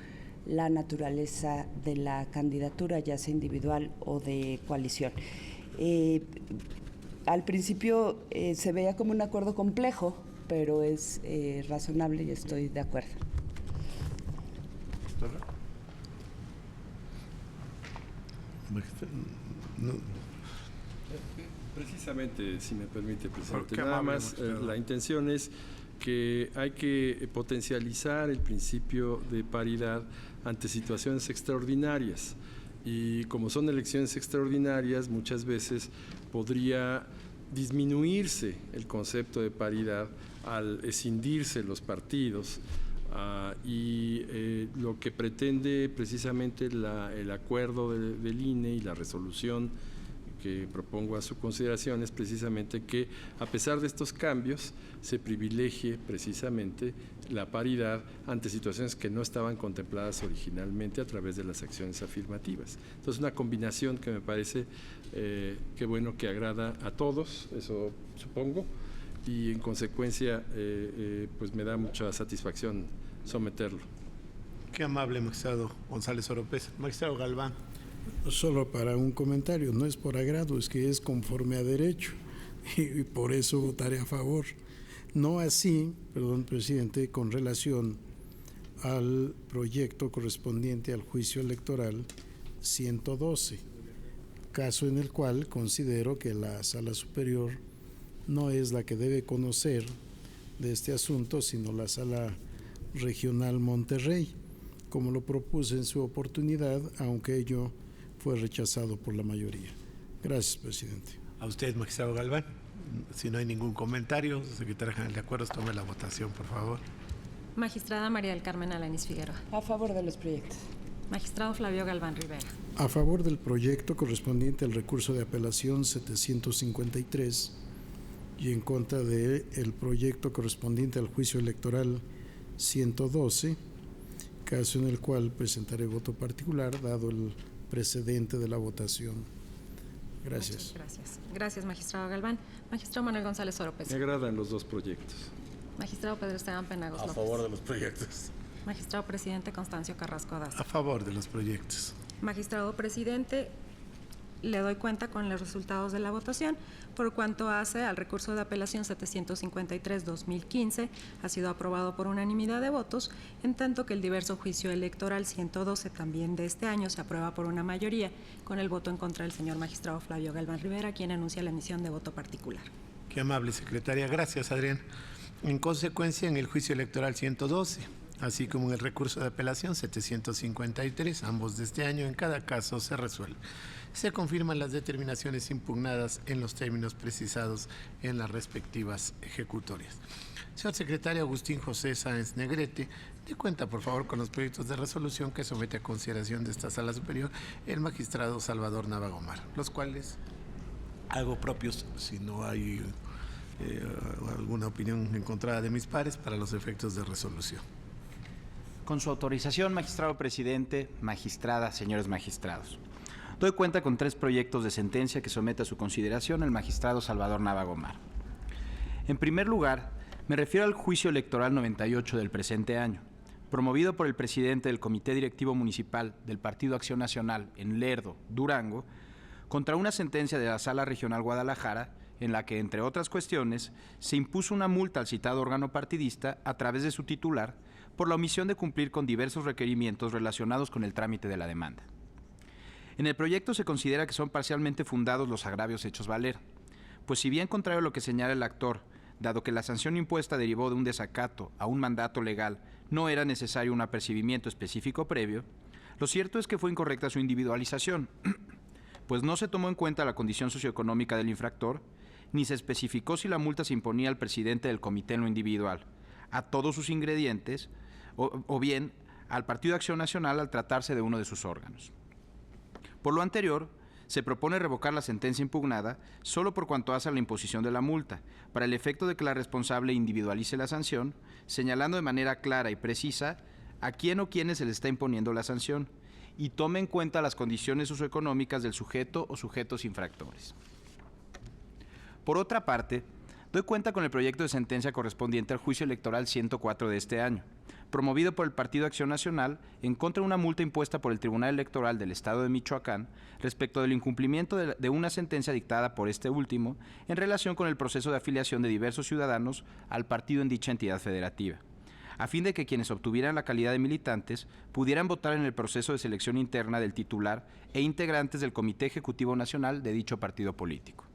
la naturaleza de la candidatura, ya sea individual o de coalición. Al principio se veía como un acuerdo complejo, pero es razonable y estoy de acuerdo. No. Precisamente, si me permite, presidente, nada más la intención es que hay que potencializar el principio de paridad ante situaciones extraordinarias y como son elecciones extraordinarias muchas veces podría disminuirse el concepto de paridad al escindirse los partidos y lo que pretende precisamente el acuerdo del INE y la resolución que propongo a su consideración es precisamente que, a pesar de estos cambios, se privilegie precisamente la paridad ante situaciones que no estaban contempladas originalmente a través de las acciones afirmativas. Entonces, una combinación que me parece que bueno, que agrada a todos, eso supongo, y en consecuencia pues me da mucha satisfacción someterlo. Qué amable, magistrado González Oropesa. Magistrado Galván. Solo para un comentario, no es por agrado, es que es conforme a derecho y por eso votaré a favor. No así, perdón, presidente, con relación al proyecto correspondiente al juicio electoral 112, caso en el cual considero que la Sala Superior no es la que debe conocer de este asunto, sino la Sala Regional Monterrey, como lo propuse en su oportunidad, aunque ello fue rechazado por la mayoría. Gracias, presidente. A usted, magistrado Galván. Si no hay ningún comentario, secretaria general de acuerdos, tome la votación, por favor. Magistrada María del Carmen Alanis Figueroa. A favor de los proyectos. Magistrado Flavio Galván Rivera. A favor del proyecto correspondiente al recurso de apelación 753 y en contra del proyecto correspondiente al juicio electoral 112, caso en el cual presentaré voto particular, dado el precedente de la votación. Gracias. Muchas gracias. Gracias, magistrado Galván. Magistrado Manuel González Oropesa. Me agradan los dos proyectos. Magistrado Pedro Esteban Penagos López. A favor de los proyectos. Magistrado presidente Constancio Carrasco Daza. A favor de los proyectos. Magistrado presidente, le doy cuenta con los resultados de la votación. Por cuanto hace al recurso de apelación 753-2015, ha sido aprobado por unanimidad de votos, en tanto que el diverso juicio electoral 112 también de este año se aprueba por una mayoría, con el voto en contra del señor magistrado Flavio Galván Rivera, quien anuncia la emisión de voto particular. Qué amable, secretaria. Gracias, Adrián. En consecuencia, en el juicio electoral 112, así como en el recurso de apelación 753, ambos de este año, en cada caso se resuelve. Se confirman las determinaciones impugnadas en los términos precisados en las respectivas ejecutorias. Señor secretario Agustín José Sáenz Negrete, dé cuenta, por favor, con los proyectos de resolución que somete a consideración de esta Sala Superior el magistrado Salvador Nava Gomar, los cuales hago propios si no hay alguna opinión encontrada de mis pares para los efectos de resolución. Con su autorización, magistrado presidente, magistrada, señores magistrados. Doy cuenta con 3 proyectos de sentencia que somete a su consideración el magistrado Salvador Nava Gomar. En primer lugar, me refiero al juicio electoral 98 del presente año, promovido por el presidente del Comité Directivo Municipal del Partido Acción Nacional en Lerdo, Durango, contra una sentencia de la Sala Regional Guadalajara, en la que, entre otras cuestiones, se impuso una multa al citado órgano partidista a través de su titular por la omisión de cumplir con diversos requerimientos relacionados con el trámite de la demanda. En el proyecto se considera que son parcialmente fundados los agravios hechos valer, pues si bien contrario a lo que señala el actor, dado que la sanción impuesta derivó de un desacato a un mandato legal, no era necesario un apercibimiento específico previo, lo cierto es que fue incorrecta su individualización, pues no se tomó en cuenta la condición socioeconómica del infractor, ni se especificó si la multa se imponía al presidente del comité en lo individual, a todos sus ingredientes, o bien al Partido Acción Nacional al tratarse de uno de sus órganos. Por lo anterior, se propone revocar la sentencia impugnada solo por cuanto hace a la imposición de la multa, para el efecto de que la responsable individualice la sanción, señalando de manera clara y precisa a quién o quiénes se le está imponiendo la sanción, y tome en cuenta las condiciones socioeconómicas del sujeto o sujetos infractores. Por otra parte, doy cuenta con el proyecto de sentencia correspondiente al juicio electoral 104 de este año, promovido por el Partido Acción Nacional en contra de una multa impuesta por el Tribunal Electoral del Estado de Michoacán respecto del incumplimiento de una sentencia dictada por este último en relación con el proceso de afiliación de diversos ciudadanos al partido en dicha entidad federativa, a fin de que quienes obtuvieran la calidad de militantes pudieran votar en el proceso de selección interna del titular e integrantes del Comité Ejecutivo Nacional de dicho partido político.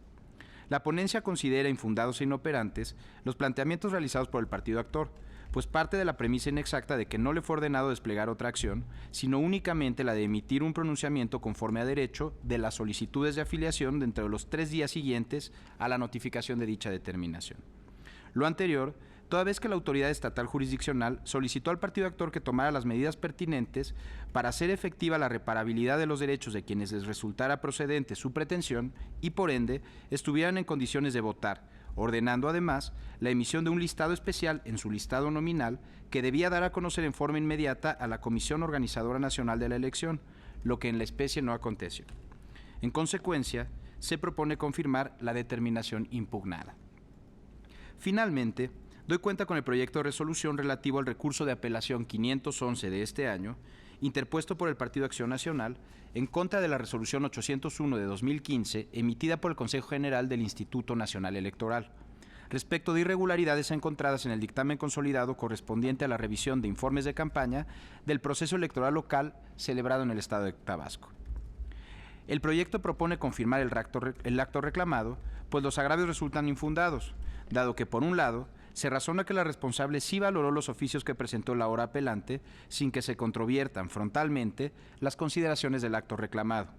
La ponencia considera infundados e inoperantes los planteamientos realizados por el partido actor, pues parte de la premisa inexacta de que no le fue ordenado desplegar otra acción, sino únicamente la de emitir un pronunciamiento conforme a derecho de las solicitudes de afiliación dentro de los 3 días siguientes a la notificación de dicha determinación. Lo anterior toda vez que la autoridad estatal jurisdiccional solicitó al partido actor que tomara las medidas pertinentes para hacer efectiva la reparabilidad de los derechos de quienes les resultara procedente su pretensión y, por ende, estuvieran en condiciones de votar, ordenando además la emisión de un listado especial en su listado nominal que debía dar a conocer en forma inmediata a la Comisión Organizadora Nacional de la elección, lo que en la especie no aconteció. En consecuencia, se propone confirmar la determinación impugnada. Finalmente, doy cuenta con el proyecto de resolución relativo al recurso de apelación 511 de este año, interpuesto por el Partido Acción Nacional, en contra de la resolución 801 de 2015, emitida por el Consejo General del Instituto Nacional Electoral, respecto de irregularidades encontradas en el dictamen consolidado correspondiente a la revisión de informes de campaña del proceso electoral local celebrado en el estado de Tabasco. El proyecto propone confirmar el acto reclamado, pues los agravios resultan infundados, dado que, por un lado, se razona que la responsable sí valoró los oficios que presentó la hora apelante sin que se controviertan frontalmente las consideraciones del acto reclamado.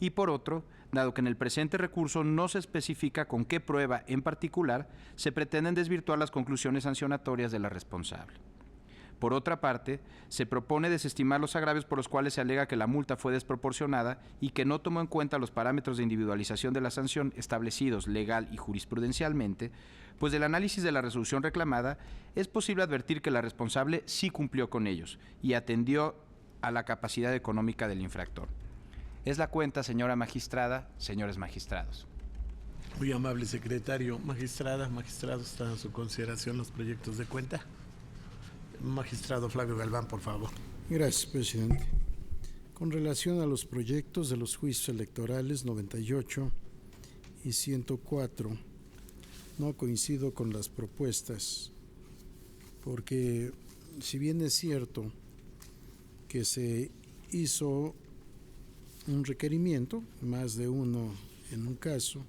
Y por otro, dado que en el presente recurso no se especifica con qué prueba en particular se pretenden desvirtuar las conclusiones sancionatorias de la responsable. Por otra parte, se propone desestimar los agravios por los cuales se alega que la multa fue desproporcionada y que no tomó en cuenta los parámetros de individualización de la sanción establecidos legal y jurisprudencialmente, pues del análisis de la resolución reclamada es posible advertir que la responsable sí cumplió con ellos y atendió a la capacidad económica del infractor. Es la cuenta, señora magistrada, señores magistrados. Muy amable secretario. Magistrada, magistrados, ¿están a su consideración los proyectos de cuenta? Magistrado Flavio Galván, por favor. Gracias, presidente. Con relación a los proyectos de los juicios electorales 98 y 104, no coincido con las propuestas, porque si bien es cierto que se hizo un requerimiento, más de uno en un caso,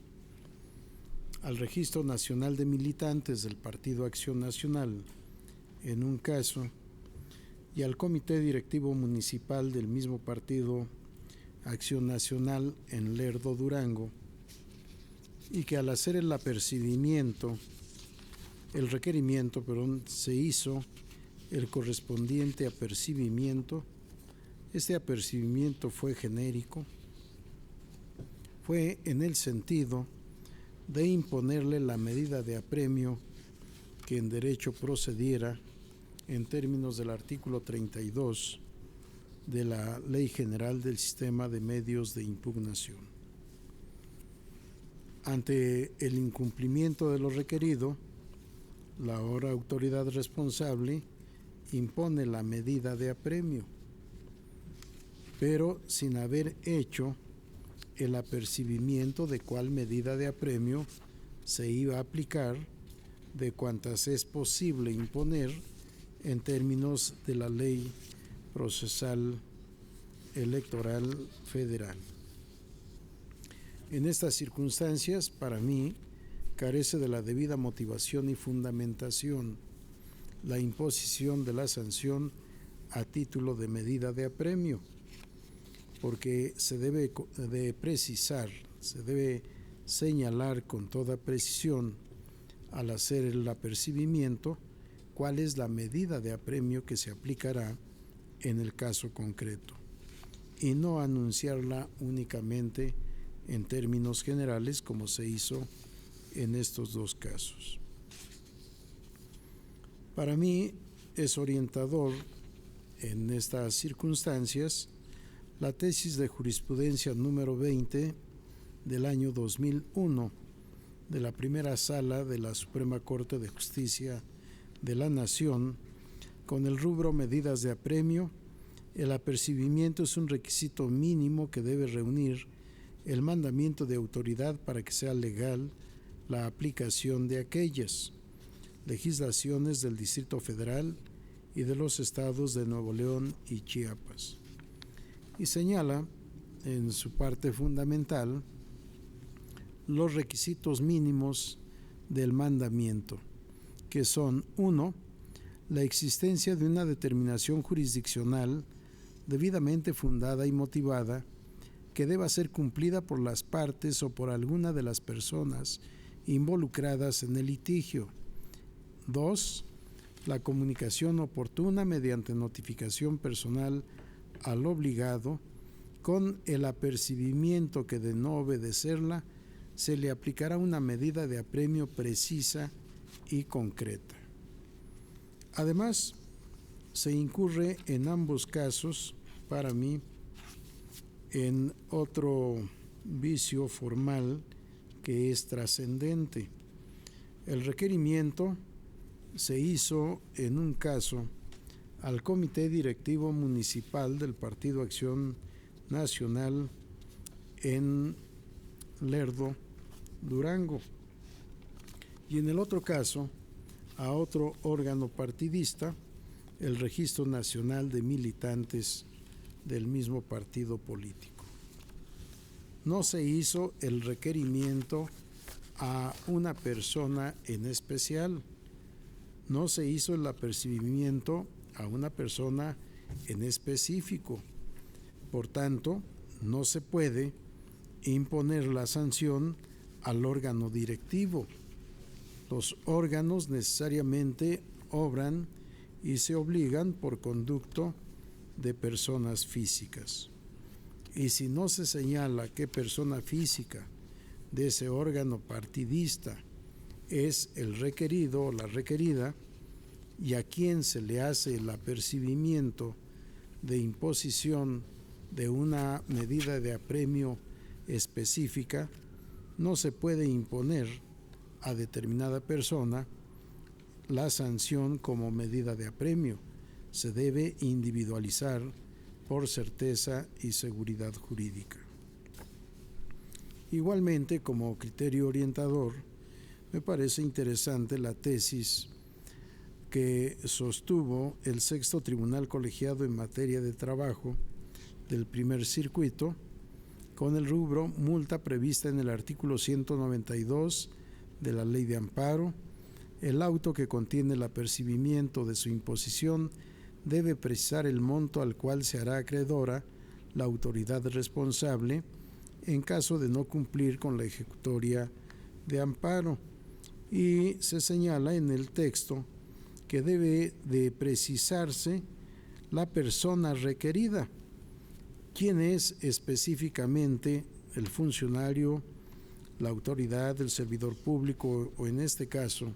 al Registro Nacional de Militantes del Partido Acción Nacional en un caso, y al Comité Directivo Municipal del mismo Partido Acción Nacional en Lerdo, Durango, y que al hacer el requerimiento, se hizo el correspondiente apercibimiento. Este apercibimiento fue genérico, fue en el sentido de imponerle la medida de apremio que en derecho procediera en términos del artículo 32 de la Ley General del Sistema de Medios de Impugnación. Ante el incumplimiento de lo requerido, la ahora autoridad responsable impone la medida de apremio, pero sin haber hecho el apercibimiento de cuál medida de apremio se iba a aplicar, de cuantas es posible imponer en términos de la Ley Procesal Electoral Federal. En estas circunstancias, para mí, carece de la debida motivación y fundamentación la imposición de la sanción a título de medida de apremio, porque se debe de precisar, se debe señalar con toda precisión al hacer el apercibimiento cuál es la medida de apremio que se aplicará en el caso concreto y no anunciarla únicamente en términos generales como se hizo en estos dos casos. Para mí es orientador en estas circunstancias la tesis de jurisprudencia número 20 del año 2001 de la primera sala de la Suprema Corte de Justicia de la Nación, con el rubro medidas de apremio. El apercibimiento es un requisito mínimo que debe reunir el mandamiento de autoridad para que sea legal la aplicación de aquellas legislaciones del Distrito Federal y de los estados de Nuevo León y Chiapas. Y señala en su parte fundamental los requisitos mínimos del mandamiento, que son: 1. La existencia de una determinación jurisdiccional debidamente fundada y motivada que deba ser cumplida por las partes o por alguna de las personas involucradas en el litigio. 2. La comunicación oportuna mediante notificación personal al obligado, con el apercibimiento que de no obedecerla se le aplicará una medida de apremio precisa y concreta. Además, se incurre en ambos casos, para mí, en otro vicio formal que es trascendente. El requerimiento se hizo en un caso al Comité Directivo Municipal del Partido Acción Nacional en Lerdo, Durango, y en el otro caso a otro órgano partidista, el Registro Nacional de Militantes del mismo partido político. No se hizo el requerimiento a una persona en especial, no se hizo el apercibimiento a una persona en específico. Por tanto, no se puede imponer la sanción al órgano directivo. Los órganos necesariamente obran y se obligan por conducto de personas físicas. Y si no se señala qué persona física de ese órgano partidista es el requerido o la requerida, y a quien se le hace el apercibimiento de imposición de una medida de apremio específica, no se puede imponer a determinada persona la sanción como medida de apremio. Se debe individualizar por certeza y seguridad jurídica. Igualmente, como criterio orientador, me parece interesante la tesis que sostuvo el Sexto Tribunal Colegiado en materia de trabajo del primer circuito, con el rubro multa prevista en el artículo 192 de la Ley de Amparo. El auto que contiene el apercibimiento de su imposición debe precisar el monto al cual se hará acreedora la autoridad responsable en caso de no cumplir con la ejecutoria de amparo. Y se señala en el texto que debe de precisarse la persona requerida, quién es específicamente el funcionario, la autoridad, el servidor público o en este caso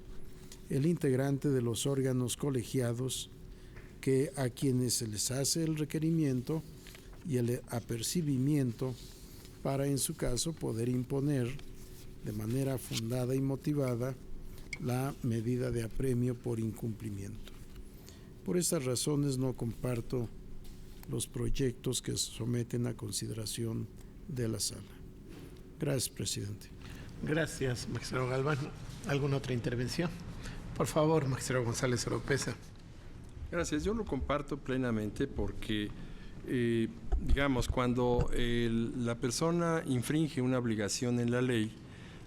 el integrante de los órganos colegiados que a quienes se les hace el requerimiento y el apercibimiento para en su caso poder imponer de manera fundada y motivada la medida de apremio por incumplimiento. Por estas razones no comparto los proyectos que se someten a consideración de la sala. Gracias, presidente. Gracias, magistrado Galván. ¿Alguna otra intervención? Por favor, magistrado González Oropeza. Gracias. Yo lo comparto plenamente porque, digamos, cuando la persona infringe una obligación en la ley,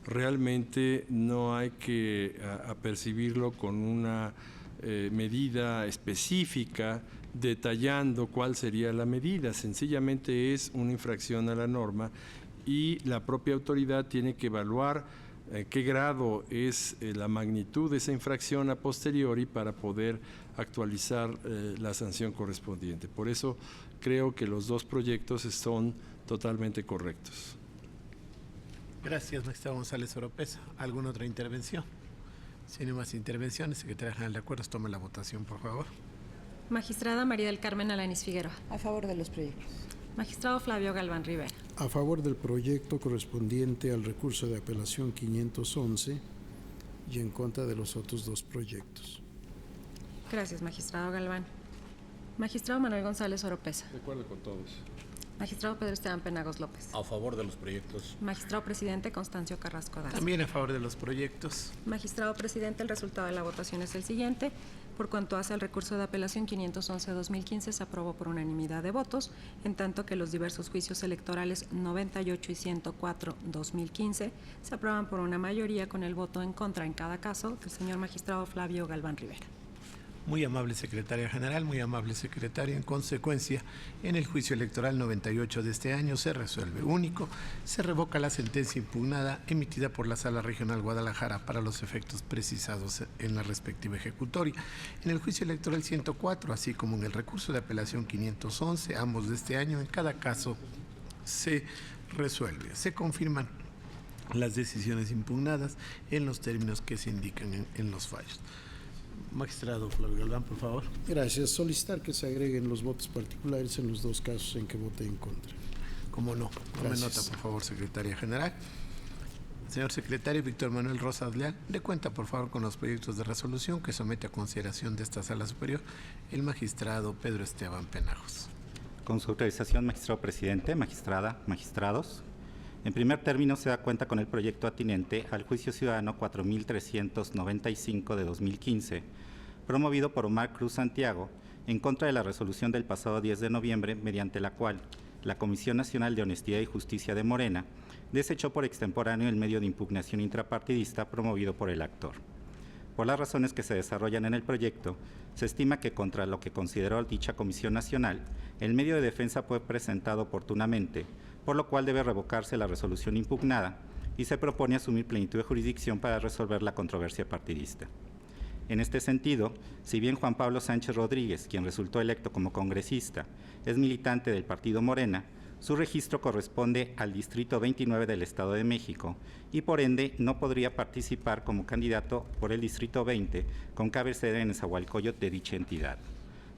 realmente no hay que apercibirlo con una medida específica detallando cuál sería la medida. Sencillamente es una infracción a la norma y la propia autoridad tiene que evaluar qué grado es la magnitud de esa infracción a posteriori para poder actualizar la sanción correspondiente. Por eso creo que los dos proyectos son totalmente correctos. Gracias, magistrado González Oropeza. ¿Alguna otra intervención? Si no hay más intervenciones, secretaria general de acuerdos, tome la votación, por favor. Magistrada María del Carmen Alanis Figueroa. A favor de los proyectos. Magistrado Flavio Galván Rivera. A favor del proyecto correspondiente al recurso de apelación 511 y en contra de los otros dos proyectos. Gracias, magistrado Galván. Magistrado Manuel González Oropeza. De acuerdo con todos. Magistrado Pedro Esteban Penagos López. A favor de los proyectos. Magistrado Presidente Constancio Carrasco Daza. También a favor de los proyectos. Magistrado Presidente, el resultado de la votación es el siguiente. Por cuanto hace al recurso de apelación 511-2015, se aprobó por unanimidad de votos, en tanto que los diversos juicios electorales 98 y 104-2015 se aprueban por una mayoría con el voto en contra en cada caso del señor magistrado Flavio Galván Rivera. Muy amable secretaria general, muy amable secretario. En consecuencia, en el juicio electoral 98 de este año se resuelve único, se revoca la sentencia impugnada emitida por la Sala Regional Guadalajara para los efectos precisados en la respectiva ejecutoria. En el juicio electoral 104, así como en el recurso de apelación 511, ambos de este año, en cada caso se resuelve. Se confirman las decisiones impugnadas en los términos que se indican en los fallos. Magistrado Flavio Galván, por favor. Gracias. Solicitar que se agreguen los votos particulares en los dos casos en que voté en contra. Cómo no. Tome nota, por favor, secretaria general. Señor secretario Víctor Manuel Rosas Leal, de cuenta, por favor, con los proyectos de resolución que somete a consideración de esta Sala Superior el magistrado Pedro Esteban Penajos. Con su autorización, magistrado presidente, magistrada, magistrados. En primer término, se da cuenta con el proyecto atinente al juicio ciudadano 4395 de 2015, promovido por Omar Cruz Santiago, en contra de la resolución del pasado 10 de noviembre, mediante la cual la Comisión Nacional de Honestidad y Justicia de Morena desechó por extemporáneo el medio de impugnación intrapartidista promovido por el actor. Por las razones que se desarrollan en el proyecto, se estima que contra lo que consideró dicha Comisión Nacional, el medio de defensa fue presentado oportunamente, por lo cual debe revocarse la resolución impugnada y se propone asumir plenitud de jurisdicción para resolver la controversia partidista. En este sentido, si bien Juan Pablo Sánchez Rodríguez, quien resultó electo como congresista, es militante del partido Morena, su registro corresponde al Distrito 29 del Estado de México y por ende no podría participar como candidato por el Distrito 20 con cabecera en Nezahualcóyotl de dicha entidad.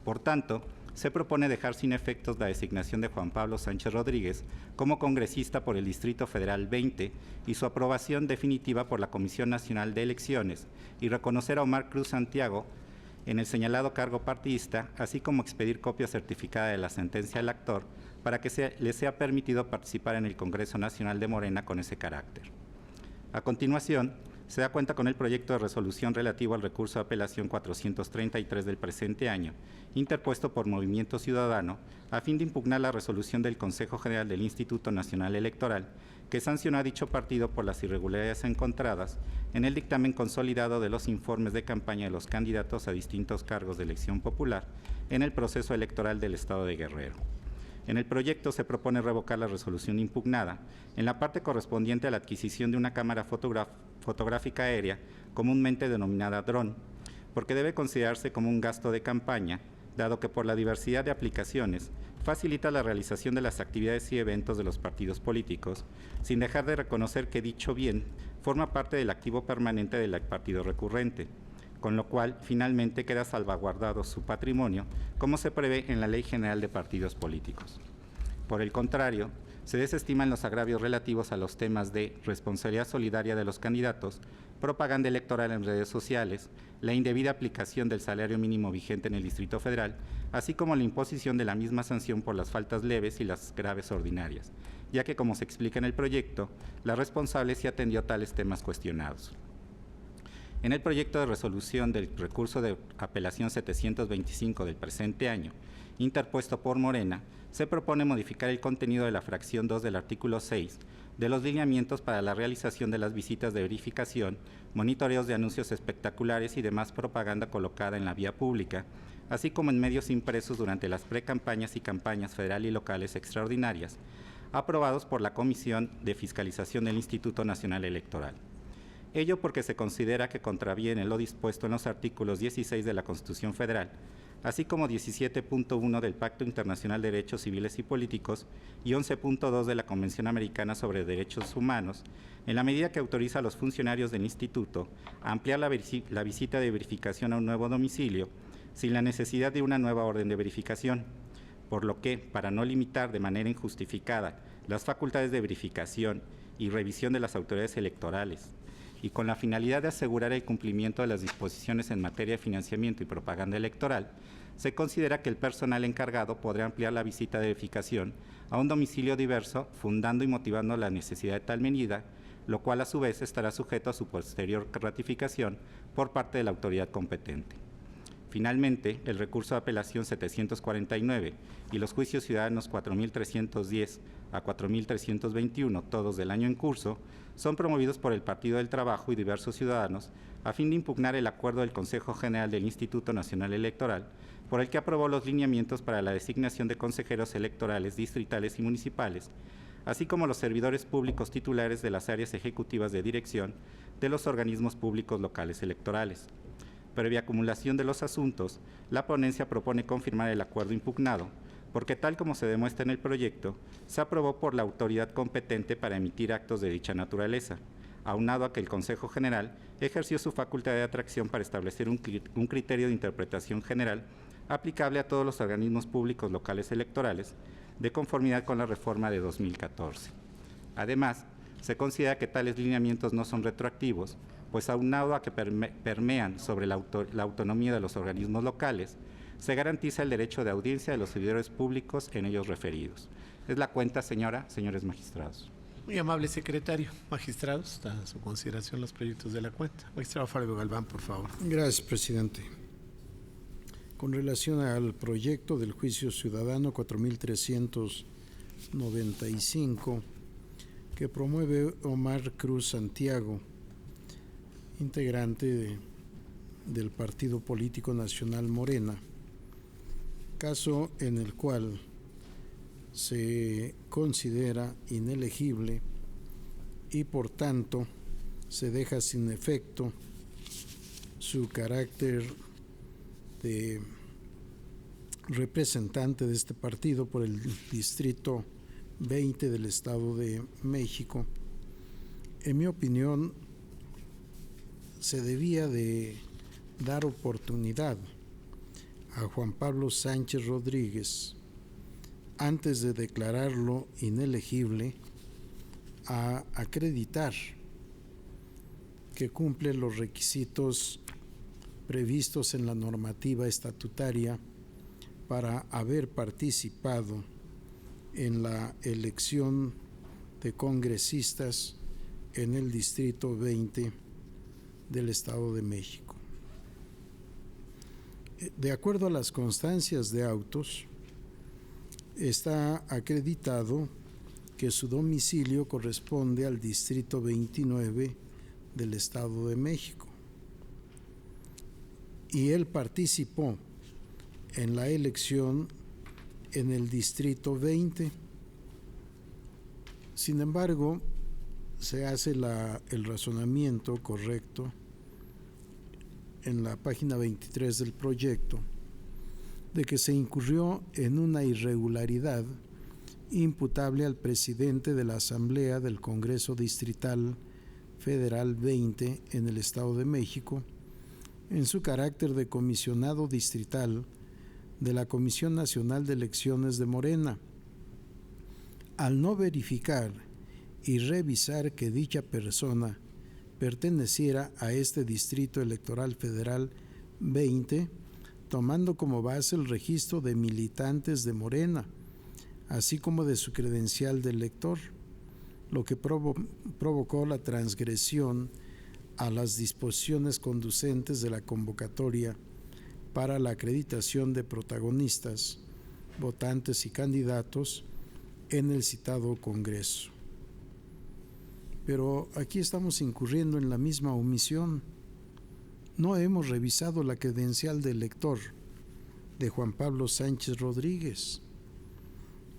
Por tanto, se propone dejar sin efectos la designación de Juan Pablo Sánchez Rodríguez como congresista por el Distrito Federal 20 y su aprobación definitiva por la Comisión Nacional de Elecciones y reconocer a Omar Cruz Santiago en el señalado cargo partidista, así como expedir copia certificada de la sentencia del actor para que le sea permitido participar en el Congreso Nacional de Morena con ese carácter. A continuación, se da cuenta con el proyecto de resolución relativo al recurso de apelación 433 del presente año, interpuesto por Movimiento Ciudadano, a fin de impugnar la resolución del Consejo General del Instituto Nacional Electoral, que sancionó a dicho partido por las irregularidades encontradas en el dictamen consolidado de los informes de campaña de los candidatos a distintos cargos de elección popular en el proceso electoral del Estado de Guerrero. En el proyecto se propone revocar la resolución impugnada en la parte correspondiente a la adquisición de una cámara fotográfica aérea, comúnmente denominada dron, porque debe considerarse como un gasto de campaña, dado que por la diversidad de aplicaciones facilita la realización de las actividades y eventos de los partidos políticos, sin dejar de reconocer que dicho bien forma parte del activo permanente del partido recurrente, con lo cual finalmente queda salvaguardado su patrimonio, como se prevé en la Ley General de Partidos Políticos. Por el contrario, se desestiman los agravios relativos a los temas de responsabilidad solidaria de los candidatos, propaganda electoral en redes sociales, la indebida aplicación del salario mínimo vigente en el Distrito Federal, así como la imposición de la misma sanción por las faltas leves y las graves ordinarias, ya que, como se explica en el proyecto, la responsable sí atendió tales temas cuestionados. En el proyecto de resolución del recurso de apelación 725 del presente año, interpuesto por Morena, se propone modificar el contenido de la fracción 2 del artículo 6 de los lineamientos para la realización de las visitas de verificación, monitoreos de anuncios espectaculares y demás propaganda colocada en la vía pública, así como en medios impresos durante las precampañas y campañas federal y locales extraordinarias, aprobados por la Comisión de Fiscalización del Instituto Nacional Electoral. Ello porque se considera que contraviene lo dispuesto en los artículos 16 de la Constitución Federal, así como 17.1 del Pacto Internacional de Derechos Civiles y Políticos y 11.2 de la Convención Americana sobre Derechos Humanos, en la medida que autoriza a los funcionarios del Instituto a ampliar la visita de verificación a un nuevo domicilio sin la necesidad de una nueva orden de verificación, por lo que, para no limitar de manera injustificada las facultades de verificación y revisión de las autoridades electorales, y con la finalidad de asegurar el cumplimiento de las disposiciones en materia de financiamiento y propaganda electoral, se considera que el personal encargado podrá ampliar la visita de verificación a un domicilio diverso, fundando y motivando la necesidad de tal medida, lo cual a su vez estará sujeto a su posterior ratificación por parte de la autoridad competente. Finalmente, el recurso de apelación 749 y los juicios ciudadanos 4.310 a 4.321, todos del año en curso, son promovidos por el Partido del Trabajo y diversos ciudadanos a fin de impugnar el acuerdo del Consejo General del Instituto Nacional Electoral, por el que aprobó los lineamientos para la designación de consejeros electorales distritales y municipales, así como los servidores públicos titulares de las áreas ejecutivas de dirección de los organismos públicos locales electorales. Previa acumulación de los asuntos, la ponencia propone confirmar el acuerdo impugnado, porque tal como se demuestra en el proyecto, se aprobó por la autoridad competente para emitir actos de dicha naturaleza, aunado a que el Consejo General ejerció su facultad de atracción para establecer un criterio de interpretación general aplicable a todos los organismos públicos locales electorales, de conformidad con la reforma de 2014. Además, se considera que tales lineamientos no son retroactivos, pues aunado a que permean sobre la autonomía de los organismos locales, se garantiza el derecho de audiencia de los servidores públicos en ellos referidos. Es la cuenta, señores magistrados. Muy amable secretario. Magistrados, está a su consideración los proyectos de la cuenta. Magistrado Fabio Galván, por favor. Gracias, presidente. Con relación al proyecto del juicio ciudadano 4395, que promueve Omar Cruz Santiago, integrante del Partido Político Nacional Morena, caso en el cual se considera inelegible y por tanto se deja sin efecto su carácter de representante de este partido por el Distrito 20 del Estado de México. En mi opinión, se debía de dar oportunidad a Juan Pablo Sánchez Rodríguez, antes de declararlo inelegible, a acreditar que cumple los requisitos previstos en la normativa estatutaria para haber participado en la elección de congresistas en el Distrito 20 del Estado de México. De acuerdo a las constancias de autos, está acreditado que su domicilio corresponde al Distrito 29 del Estado de México y él participó en la elección en el Distrito 20. Sin embargo, se hace el razonamiento correcto en la página 23 del proyecto de que se incurrió en una irregularidad imputable al presidente de la Asamblea del Congreso Distrital Federal 20 en el Estado de México, en su carácter de comisionado distrital de la Comisión Nacional de Elecciones de Morena, al no verificar y revisar que dicha persona perteneciera a este Distrito Electoral Federal 20, tomando como base el registro de militantes de Morena, así como de su credencial de elector, lo que provocó la transgresión a las disposiciones conducentes de la convocatoria para la acreditación de protagonistas, votantes y candidatos en el citado Congreso. Pero aquí estamos incurriendo en la misma omisión. No hemos revisado la credencial de elector de Juan Pablo Sánchez Rodríguez.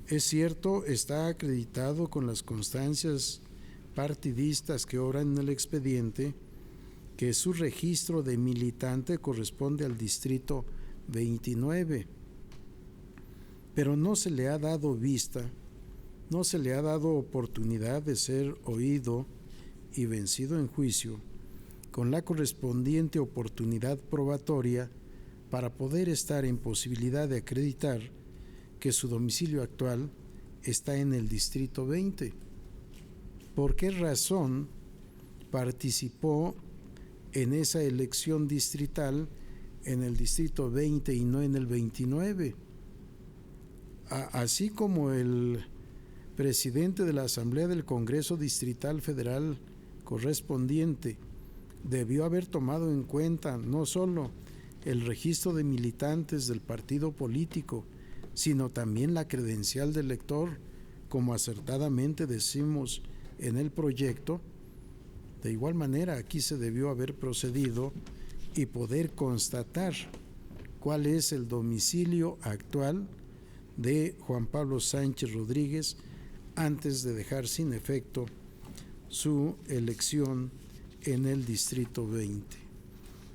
Es cierto, está acreditado con las constancias partidistas que obran en el expediente que su registro de militante corresponde al Distrito 29, pero no se le ha dado vista, no se le ha dado oportunidad de ser oído y vencido en juicio con la correspondiente oportunidad probatoria para poder estar en posibilidad de acreditar que su domicilio actual está en el Distrito 20. ¿Por qué razón participó en esa elección distrital en el Distrito 20 y no en el 29? Así como el presidente de la Asamblea del Congreso Distrital Federal correspondiente debió haber tomado en cuenta no solo el registro de militantes del partido político, sino también la credencial del elector, como acertadamente decimos en el proyecto. De igual manera, aquí se debió haber procedido y poder constatar cuál es el domicilio actual de Juan Pablo Sánchez Rodríguez antes de dejar sin efecto su elección en el Distrito 20.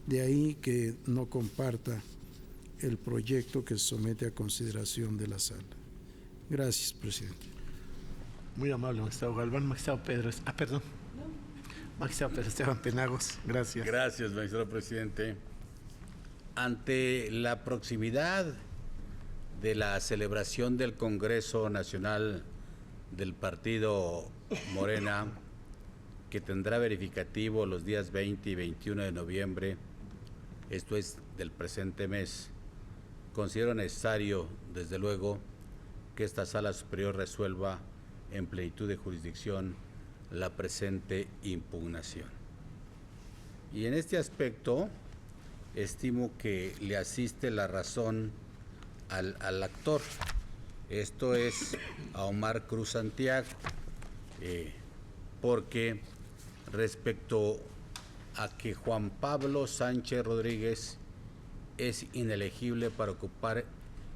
De ahí que no comparta el proyecto que se somete a consideración de la sala. Gracias, presidente. Muy amable, magistrado Galván. Magistrado Pedro. Perdón. Magistrado Pedro Esteban Penagos. Gracias. Gracias, magistrado presidente. Ante la proximidad de la celebración del Congreso Nacional del Partido Morena, que tendrá verificativo los días 20 y 21 de noviembre, esto es del presente mes, considero necesario, desde luego, que esta Sala Superior resuelva en plenitud de jurisdicción la presente impugnación. Y en este aspecto, estimo que le asiste la razón al actor, esto es a Omar Cruz Santiago, porque respecto a que Juan Pablo Sánchez Rodríguez es inelegible para ocupar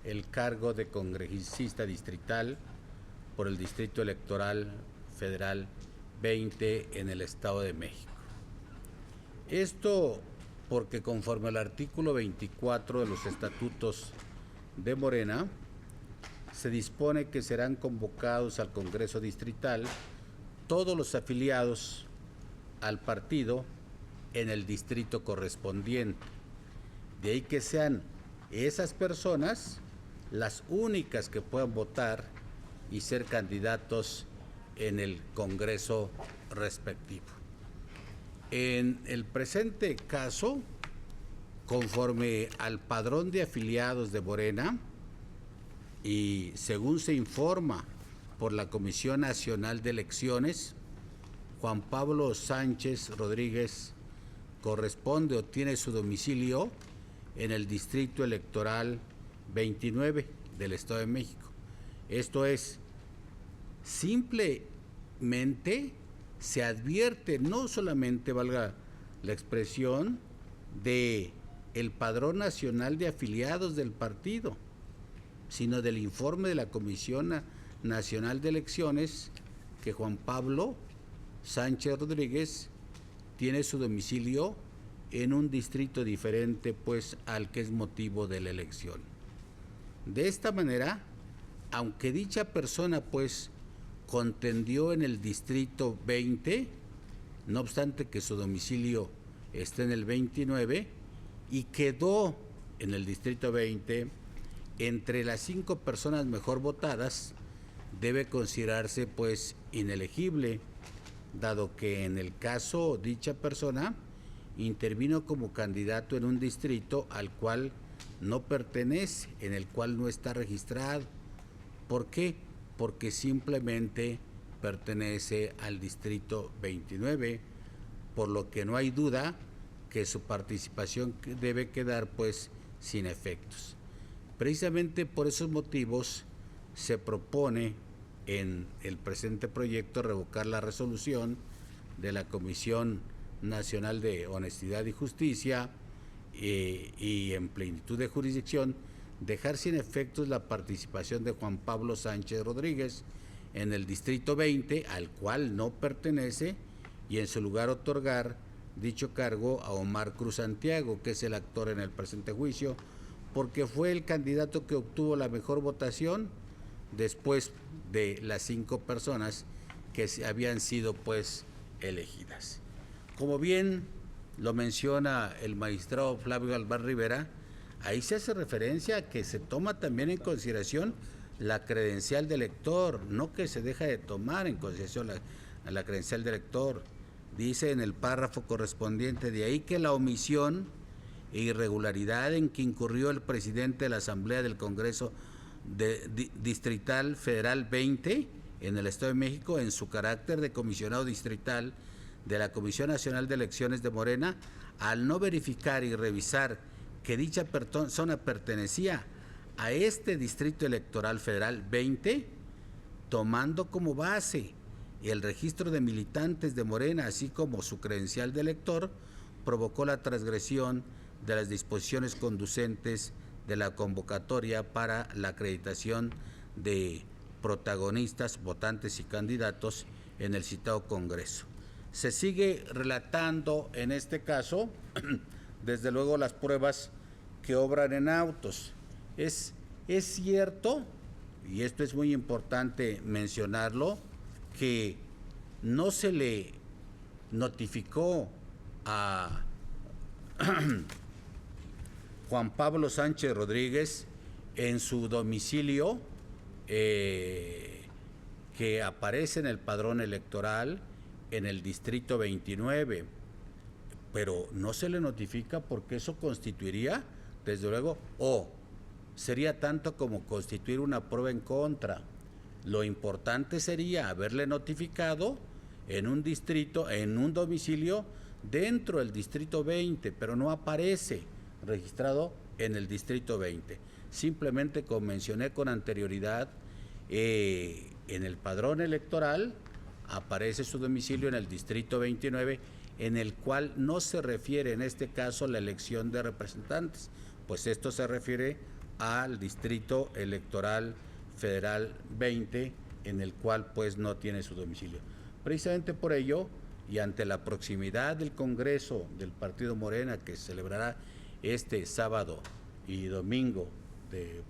el cargo de congresista distrital por el Distrito Electoral Federal 20 en el Estado de México. Esto porque conforme al artículo 24 de los estatutos de Morena, se dispone que serán convocados al Congreso Distrital todos los afiliados al partido en el distrito correspondiente. De ahí que sean esas personas las únicas que puedan votar y ser candidatos en el Congreso respectivo. En el presente caso, conforme al padrón de afiliados de Morena y según se informa por la Comisión Nacional de Elecciones, Juan Pablo Sánchez Rodríguez corresponde o tiene su domicilio en el Distrito Electoral 29 del Estado de México. Esto es, simplemente se advierte, no solamente, valga la expresión, de el Padrón Nacional de Afiliados del partido, sino del informe de la Comisión Nacional de Elecciones que Juan Pablo Sánchez Rodríguez tiene su domicilio en un distrito diferente pues al que es motivo de la elección. De esta manera, aunque dicha persona pues contendió en el distrito 20, no obstante que su domicilio esté en el 29 y quedó en el distrito 20, entre las 5 personas mejor votadas, debe considerarse pues inelegible, dado que en el caso dicha persona intervino como candidato en un distrito al cual no pertenece, en el cual no está registrado. ¿Por qué? Porque simplemente pertenece al distrito 29, por lo que no hay duda que su participación debe quedar pues sin efectos. Precisamente por esos motivos se propone en el presente proyecto revocar la resolución de la Comisión Nacional de Honestidad y Justicia y en plenitud de jurisdicción dejar sin efectos la participación de Juan Pablo Sánchez Rodríguez en el Distrito 20, al cual no pertenece, y en su lugar otorgar dicho cargo a Omar Cruz Santiago, que es el actor en el presente juicio, porque fue el candidato que obtuvo la mejor votación después de las 5 personas que habían sido pues elegidas. Como bien lo menciona el magistrado Flavio Galván Rivera, ahí se hace referencia a que se toma también en consideración la credencial de elector, no que se deja de tomar en consideración la credencial de elector. Dice en el párrafo correspondiente, de ahí que la omisión e irregularidad en que incurrió el presidente de la Asamblea del Congreso Distrital Federal 20 en el Estado de México, en su carácter de comisionado distrital de la Comisión Nacional de Elecciones de Morena, al no verificar y revisar que dicha persona pertenecía a este Distrito Electoral Federal 20, tomando como base el registro de militantes de Morena, así como su credencial de elector, provocó la transgresión de las disposiciones conducentes de la convocatoria para la acreditación de protagonistas, votantes y candidatos en el citado Congreso. Se sigue relatando en este caso, desde luego, las pruebas que obran en autos. Es cierto, y esto es muy importante mencionarlo, que no se le notificó a Juan Pablo Sánchez Rodríguez en su domicilio que aparece en el padrón electoral en el distrito 29, pero no se le notifica porque eso constituiría, desde luego, sería tanto como constituir una prueba en contra. Lo importante sería haberle notificado en un distrito, en un domicilio dentro del distrito 20, pero no aparece registrado en el distrito 20. Simplemente, como mencioné con anterioridad, en el padrón electoral aparece su domicilio en el distrito 29, en el cual no se refiere en este caso la elección de representantes, pues esto se refiere al distrito electoral federal 20, en el cual pues no tiene su domicilio. Precisamente por ello, y ante la proximidad del Congreso del Partido Morena, que se celebrará este sábado y domingo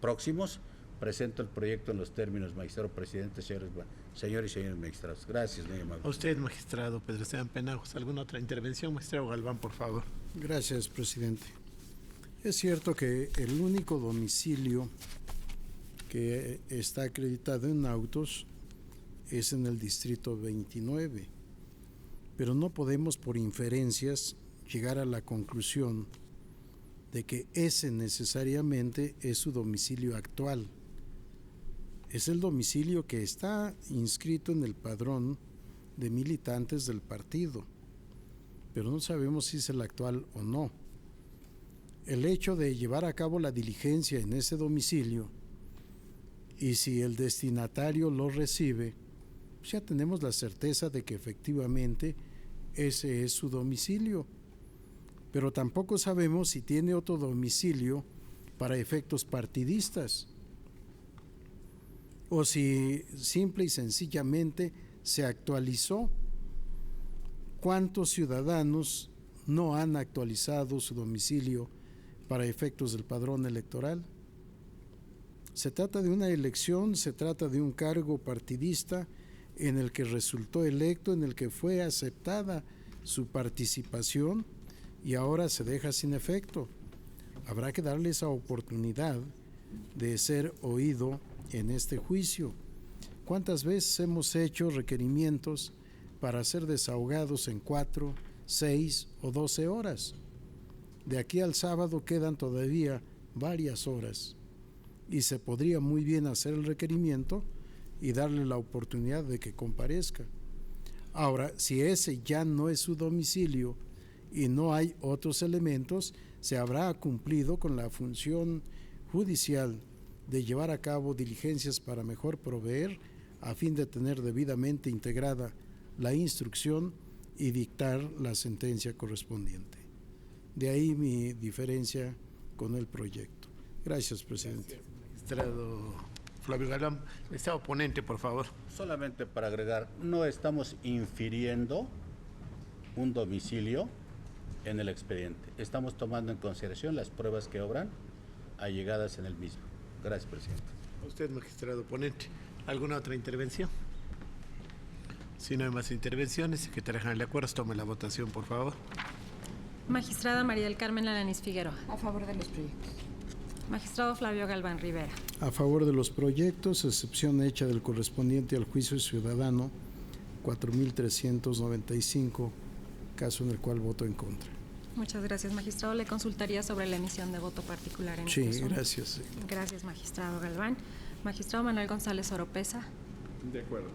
próximos, presento el proyecto en los términos, magistrado presidente, señores y señores magistrados. Gracias, muy amable. A usted, magistrado Pedro Esteban Penagos. ¿Alguna otra intervención? Magistrado Galván, por favor. Gracias, presidente. Es cierto que el único domicilio que está acreditado en autos es en el distrito 29, pero no podemos por inferencias llegar a la conclusión de que ese necesariamente es su domicilio actual. Es el domicilio que está inscrito en el padrón de militantes del partido, pero no sabemos si es el actual o no. El hecho de llevar a cabo la diligencia en ese domicilio y si el destinatario lo recibe, pues ya tenemos la certeza de que efectivamente ese es su domicilio, pero tampoco sabemos si tiene otro domicilio para efectos partidistas o si simple y sencillamente se actualizó. ¿Cuántos ciudadanos no han actualizado su domicilio para efectos del padrón electoral? Se trata de una elección, se trata de un cargo partidista en el que resultó electo, en el que fue aceptada su participación y ahora se deja sin efecto. Habrá que darle esa oportunidad de ser oído en este juicio. ¿Cuántas veces hemos hecho requerimientos para ser desahogados en 4, 6 o 12 horas? De aquí al sábado quedan todavía varias horas y se podría muy bien hacer el requerimiento y darle la oportunidad de que comparezca. Ahora, si ese ya no es su domicilio y no hay otros elementos, se habrá cumplido con la función judicial de llevar a cabo diligencias para mejor proveer a fin de tener debidamente integrada la instrucción y dictar la sentencia correspondiente. De ahí mi diferencia con el proyecto. Gracias, presidente. Magistrado Flavio Galván, magistrado ponente, por favor. Solamente para agregar, no estamos infiriendo un domicilio en el expediente. Estamos tomando en consideración las pruebas que obran allegadas en el mismo. Gracias, presidente. A usted, magistrado ponente. ¿Alguna otra intervención? Si no hay más intervenciones, secretaria general de acuerdos, tome la votación, por favor. Magistrada María del Carmen Alanís Figueroa. A favor de los proyectos. Magistrado Flavio Galván Rivera. A favor de los proyectos, excepción hecha del correspondiente al juicio ciudadano 4395, caso en el cual voto en contra. Muchas gracias, magistrado. Le consultaría sobre la emisión de voto particular en sí, este asunto. Gracias. Sí. Gracias, magistrado Galván. Magistrado Manuel González Oropesa. De acuerdo.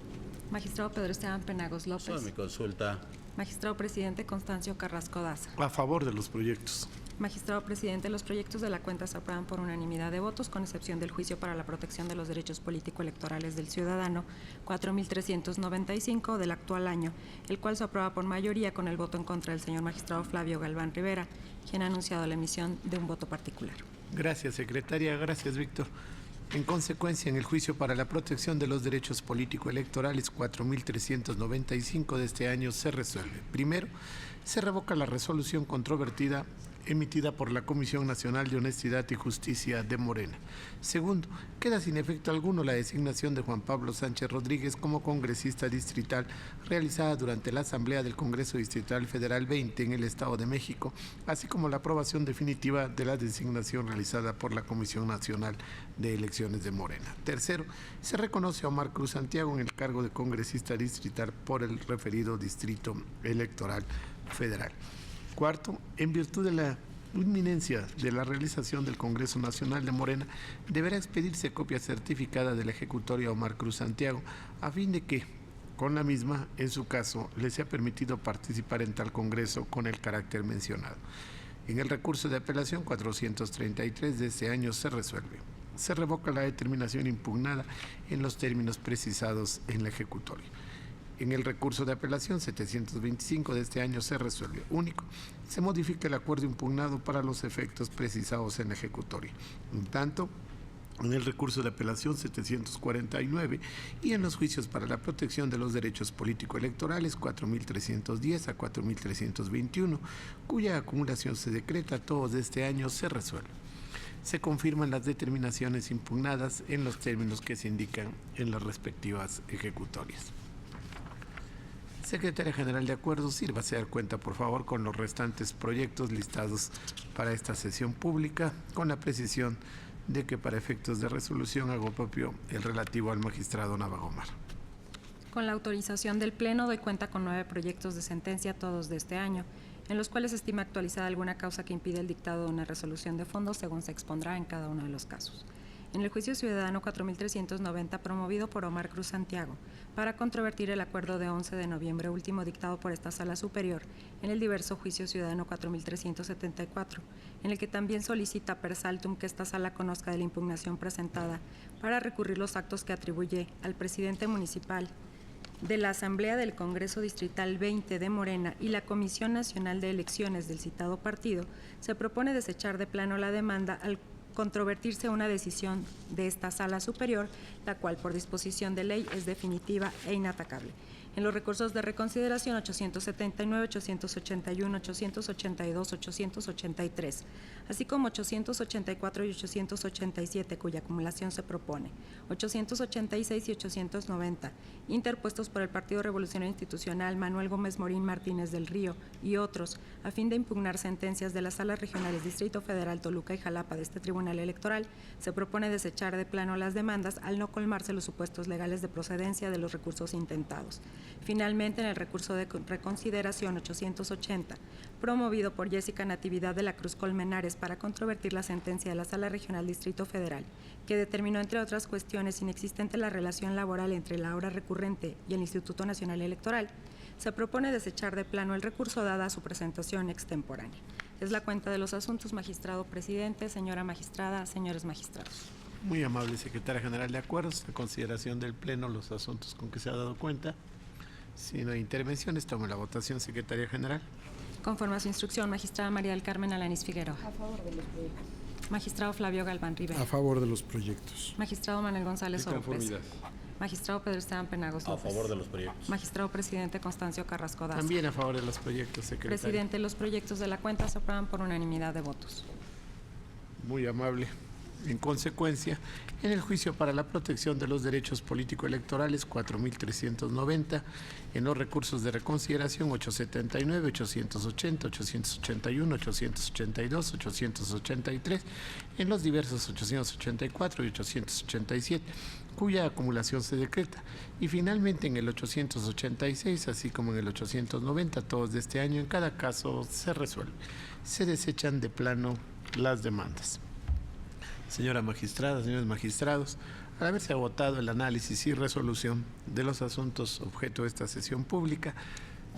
Magistrado Pedro Esteban Penagos López. Solo mi consulta. Magistrado presidente Constancio Carrasco Daza. A favor de los proyectos. Magistrado presidente, los proyectos de la cuenta se aprueban por unanimidad de votos, con excepción del juicio para la protección de los derechos político-electorales del ciudadano 4395 del actual año, el cual se aprueba por mayoría con el voto en contra del señor magistrado Flavio Galván Rivera, quien ha anunciado la emisión de un voto particular. Gracias, secretaria. Gracias, Víctor. En consecuencia, en el juicio para la protección de los derechos político-electorales 4395 de este año se resuelve. Primero, se revoca la resolución controvertida emitida por la Comisión Nacional de Honestidad y Justicia de Morena. Segundo, queda sin efecto alguno la designación de Juan Pablo Sánchez Rodríguez como congresista distrital realizada durante la Asamblea del Congreso Distrital Federal 20 en el Estado de México, así como la aprobación definitiva de la designación realizada por la Comisión Nacional de Elecciones de Morena. Tercero, se reconoce a Omar Cruz Santiago en el cargo de congresista distrital por el referido Distrito Electoral Federal. Cuarto, en virtud de la inminencia de la realización del Congreso Nacional de Morena, deberá expedirse copia certificada de la ejecutoria a Omar Cruz Santiago, a fin de que, con la misma, en su caso, le sea permitido participar en tal Congreso con el carácter mencionado. En el recurso de apelación 433 de este año se resuelve. Se revoca la determinación impugnada en los términos precisados en la ejecutoria. En el recurso de apelación 725 de este año se resuelve. Único, se modifica el acuerdo impugnado para los efectos precisados en la ejecutoria. En tanto, en el recurso de apelación 749 y en los juicios para la protección de los derechos político-electorales 4.310 a 4.321, cuya acumulación se decreta todos de este año, se resuelve. Se confirman las determinaciones impugnadas en los términos que se indican en las respectivas ejecutorias. Secretaria General de Acuerdos, sírvase a dar cuenta, por favor, con los restantes proyectos listados para esta sesión pública, con la precisión de que para efectos de resolución hago propio el relativo al magistrado Nava Gomar. Con la autorización del Pleno, doy cuenta con 9 proyectos de sentencia, todos de este año, en los cuales se estima actualizada alguna causa que impide el dictado de una resolución de fondo, según se expondrá en cada uno de los casos. En el juicio ciudadano 4390, promovido por Omar Cruz Santiago, para controvertir el acuerdo de 11 de noviembre último dictado por esta Sala Superior, en el diverso juicio ciudadano 4374, en el que también solicita per saltum que esta Sala conozca de la impugnación presentada para recurrir los actos que atribuye al presidente municipal de la Asamblea del Congreso Distrital 20 de Morena y la Comisión Nacional de Elecciones del citado partido, se propone desechar de plano la demanda al controvertirse una decisión de esta Sala Superior, la cual por disposición de ley es definitiva e inatacable. En los recursos de reconsideración 879, 881, 882, 883, así como 884 y 887, cuya acumulación se propone, 886 y 890, interpuestos por el Partido Revolucionario Institucional, Manuel Gómez Morín Martínez del Río y otros, a fin de impugnar sentencias de las salas regionales Distrito Federal, Toluca y Jalapa de este Tribunal Electoral, se propone desechar de plano las demandas al no colmarse los supuestos legales de procedencia de los recursos intentados. Finalmente, en el recurso de reconsideración 880, promovido por Jessica Natividad de la Cruz Colmenares para controvertir la sentencia de la Sala Regional Distrito Federal, que determinó, entre otras cuestiones, inexistente la relación laboral entre la hora recurrente y el Instituto Nacional Electoral, se propone desechar de plano el recurso dada su presentación extemporánea. Es la cuenta de los asuntos, magistrado presidente, señora magistrada, señores magistrados. Muy amable, secretaria general de Acuerdos. En consideración del Pleno, los asuntos con que se ha dado cuenta. Si no hay intervenciones, tomo la votación, secretaria general. Conforme a su instrucción, magistrada María del Carmen Alanis Figueroa. A favor de los proyectos. Magistrado Flavio Galván Rivera. A favor de los proyectos. Magistrado Manuel González De Oropez. conformidad. Magistrado Pedro Esteban Penagos López. A favor de los proyectos. Magistrado presidente Constancio Carrasco Daza. También a favor de los proyectos, secretaria. Presidente, los proyectos de la cuenta se aprueban por unanimidad de votos. Muy amable. En consecuencia, en el juicio para la protección de los derechos político-electorales 4.390, en los recursos de reconsideración 879, 880, 881, 882, 883, en los diversos 884 y 887, cuya acumulación se decreta, y finalmente en el 886, así como en el 890, todos de este año, en cada caso se resuelve. Se desechan de plano las demandas. Señora magistrada, señores magistrados, al haberse agotado el análisis y resolución de los asuntos objeto de esta sesión pública,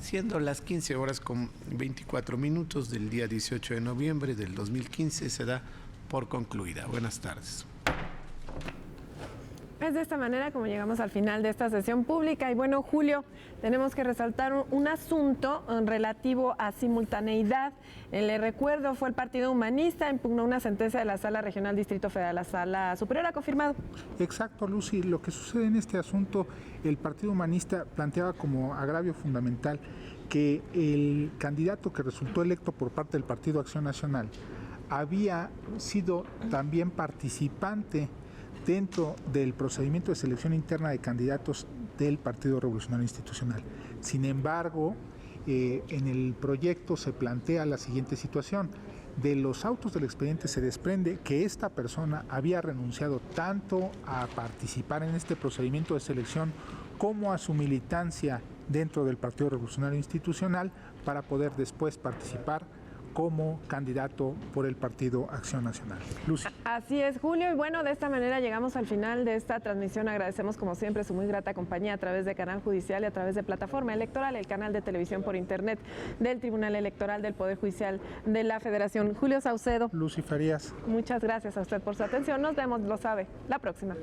Siendo las 15 horas con 24 minutos del día 18 de noviembre del 2015, se da por concluida. Buenas tardes. Es de esta manera como llegamos al final de esta sesión pública. Y bueno, Julio, tenemos que resaltar un asunto relativo a simultaneidad. Le recuerdo, fue el Partido Humanista, impugnó una sentencia de la Sala Regional Distrito Federal, la Sala Superior ha confirmado. Exacto, Lucy. Lo que sucede en este asunto, el Partido Humanista planteaba como agravio fundamental que el candidato que resultó electo por parte del Partido Acción Nacional había sido también participante dentro del procedimiento de selección interna de candidatos del Partido Revolucionario Institucional. Sin embargo, en el proyecto se plantea la siguiente situación. De los autos del expediente se desprende que esta persona había renunciado tanto a participar en este procedimiento de selección como a su militancia dentro del Partido Revolucionario Institucional para poder después participar como candidato por el Partido Acción Nacional. Lucy. Así es, Julio, y bueno, de esta manera llegamos al final de esta transmisión. Agradecemos como siempre su muy grata compañía a través de Canal Judicial y a través de Plataforma Electoral, el canal de televisión por internet del Tribunal Electoral del Poder Judicial de la Federación. Julio Saucedo. Lucy Farías. Muchas gracias a usted por su atención. Nos vemos, lo sabe, la próxima.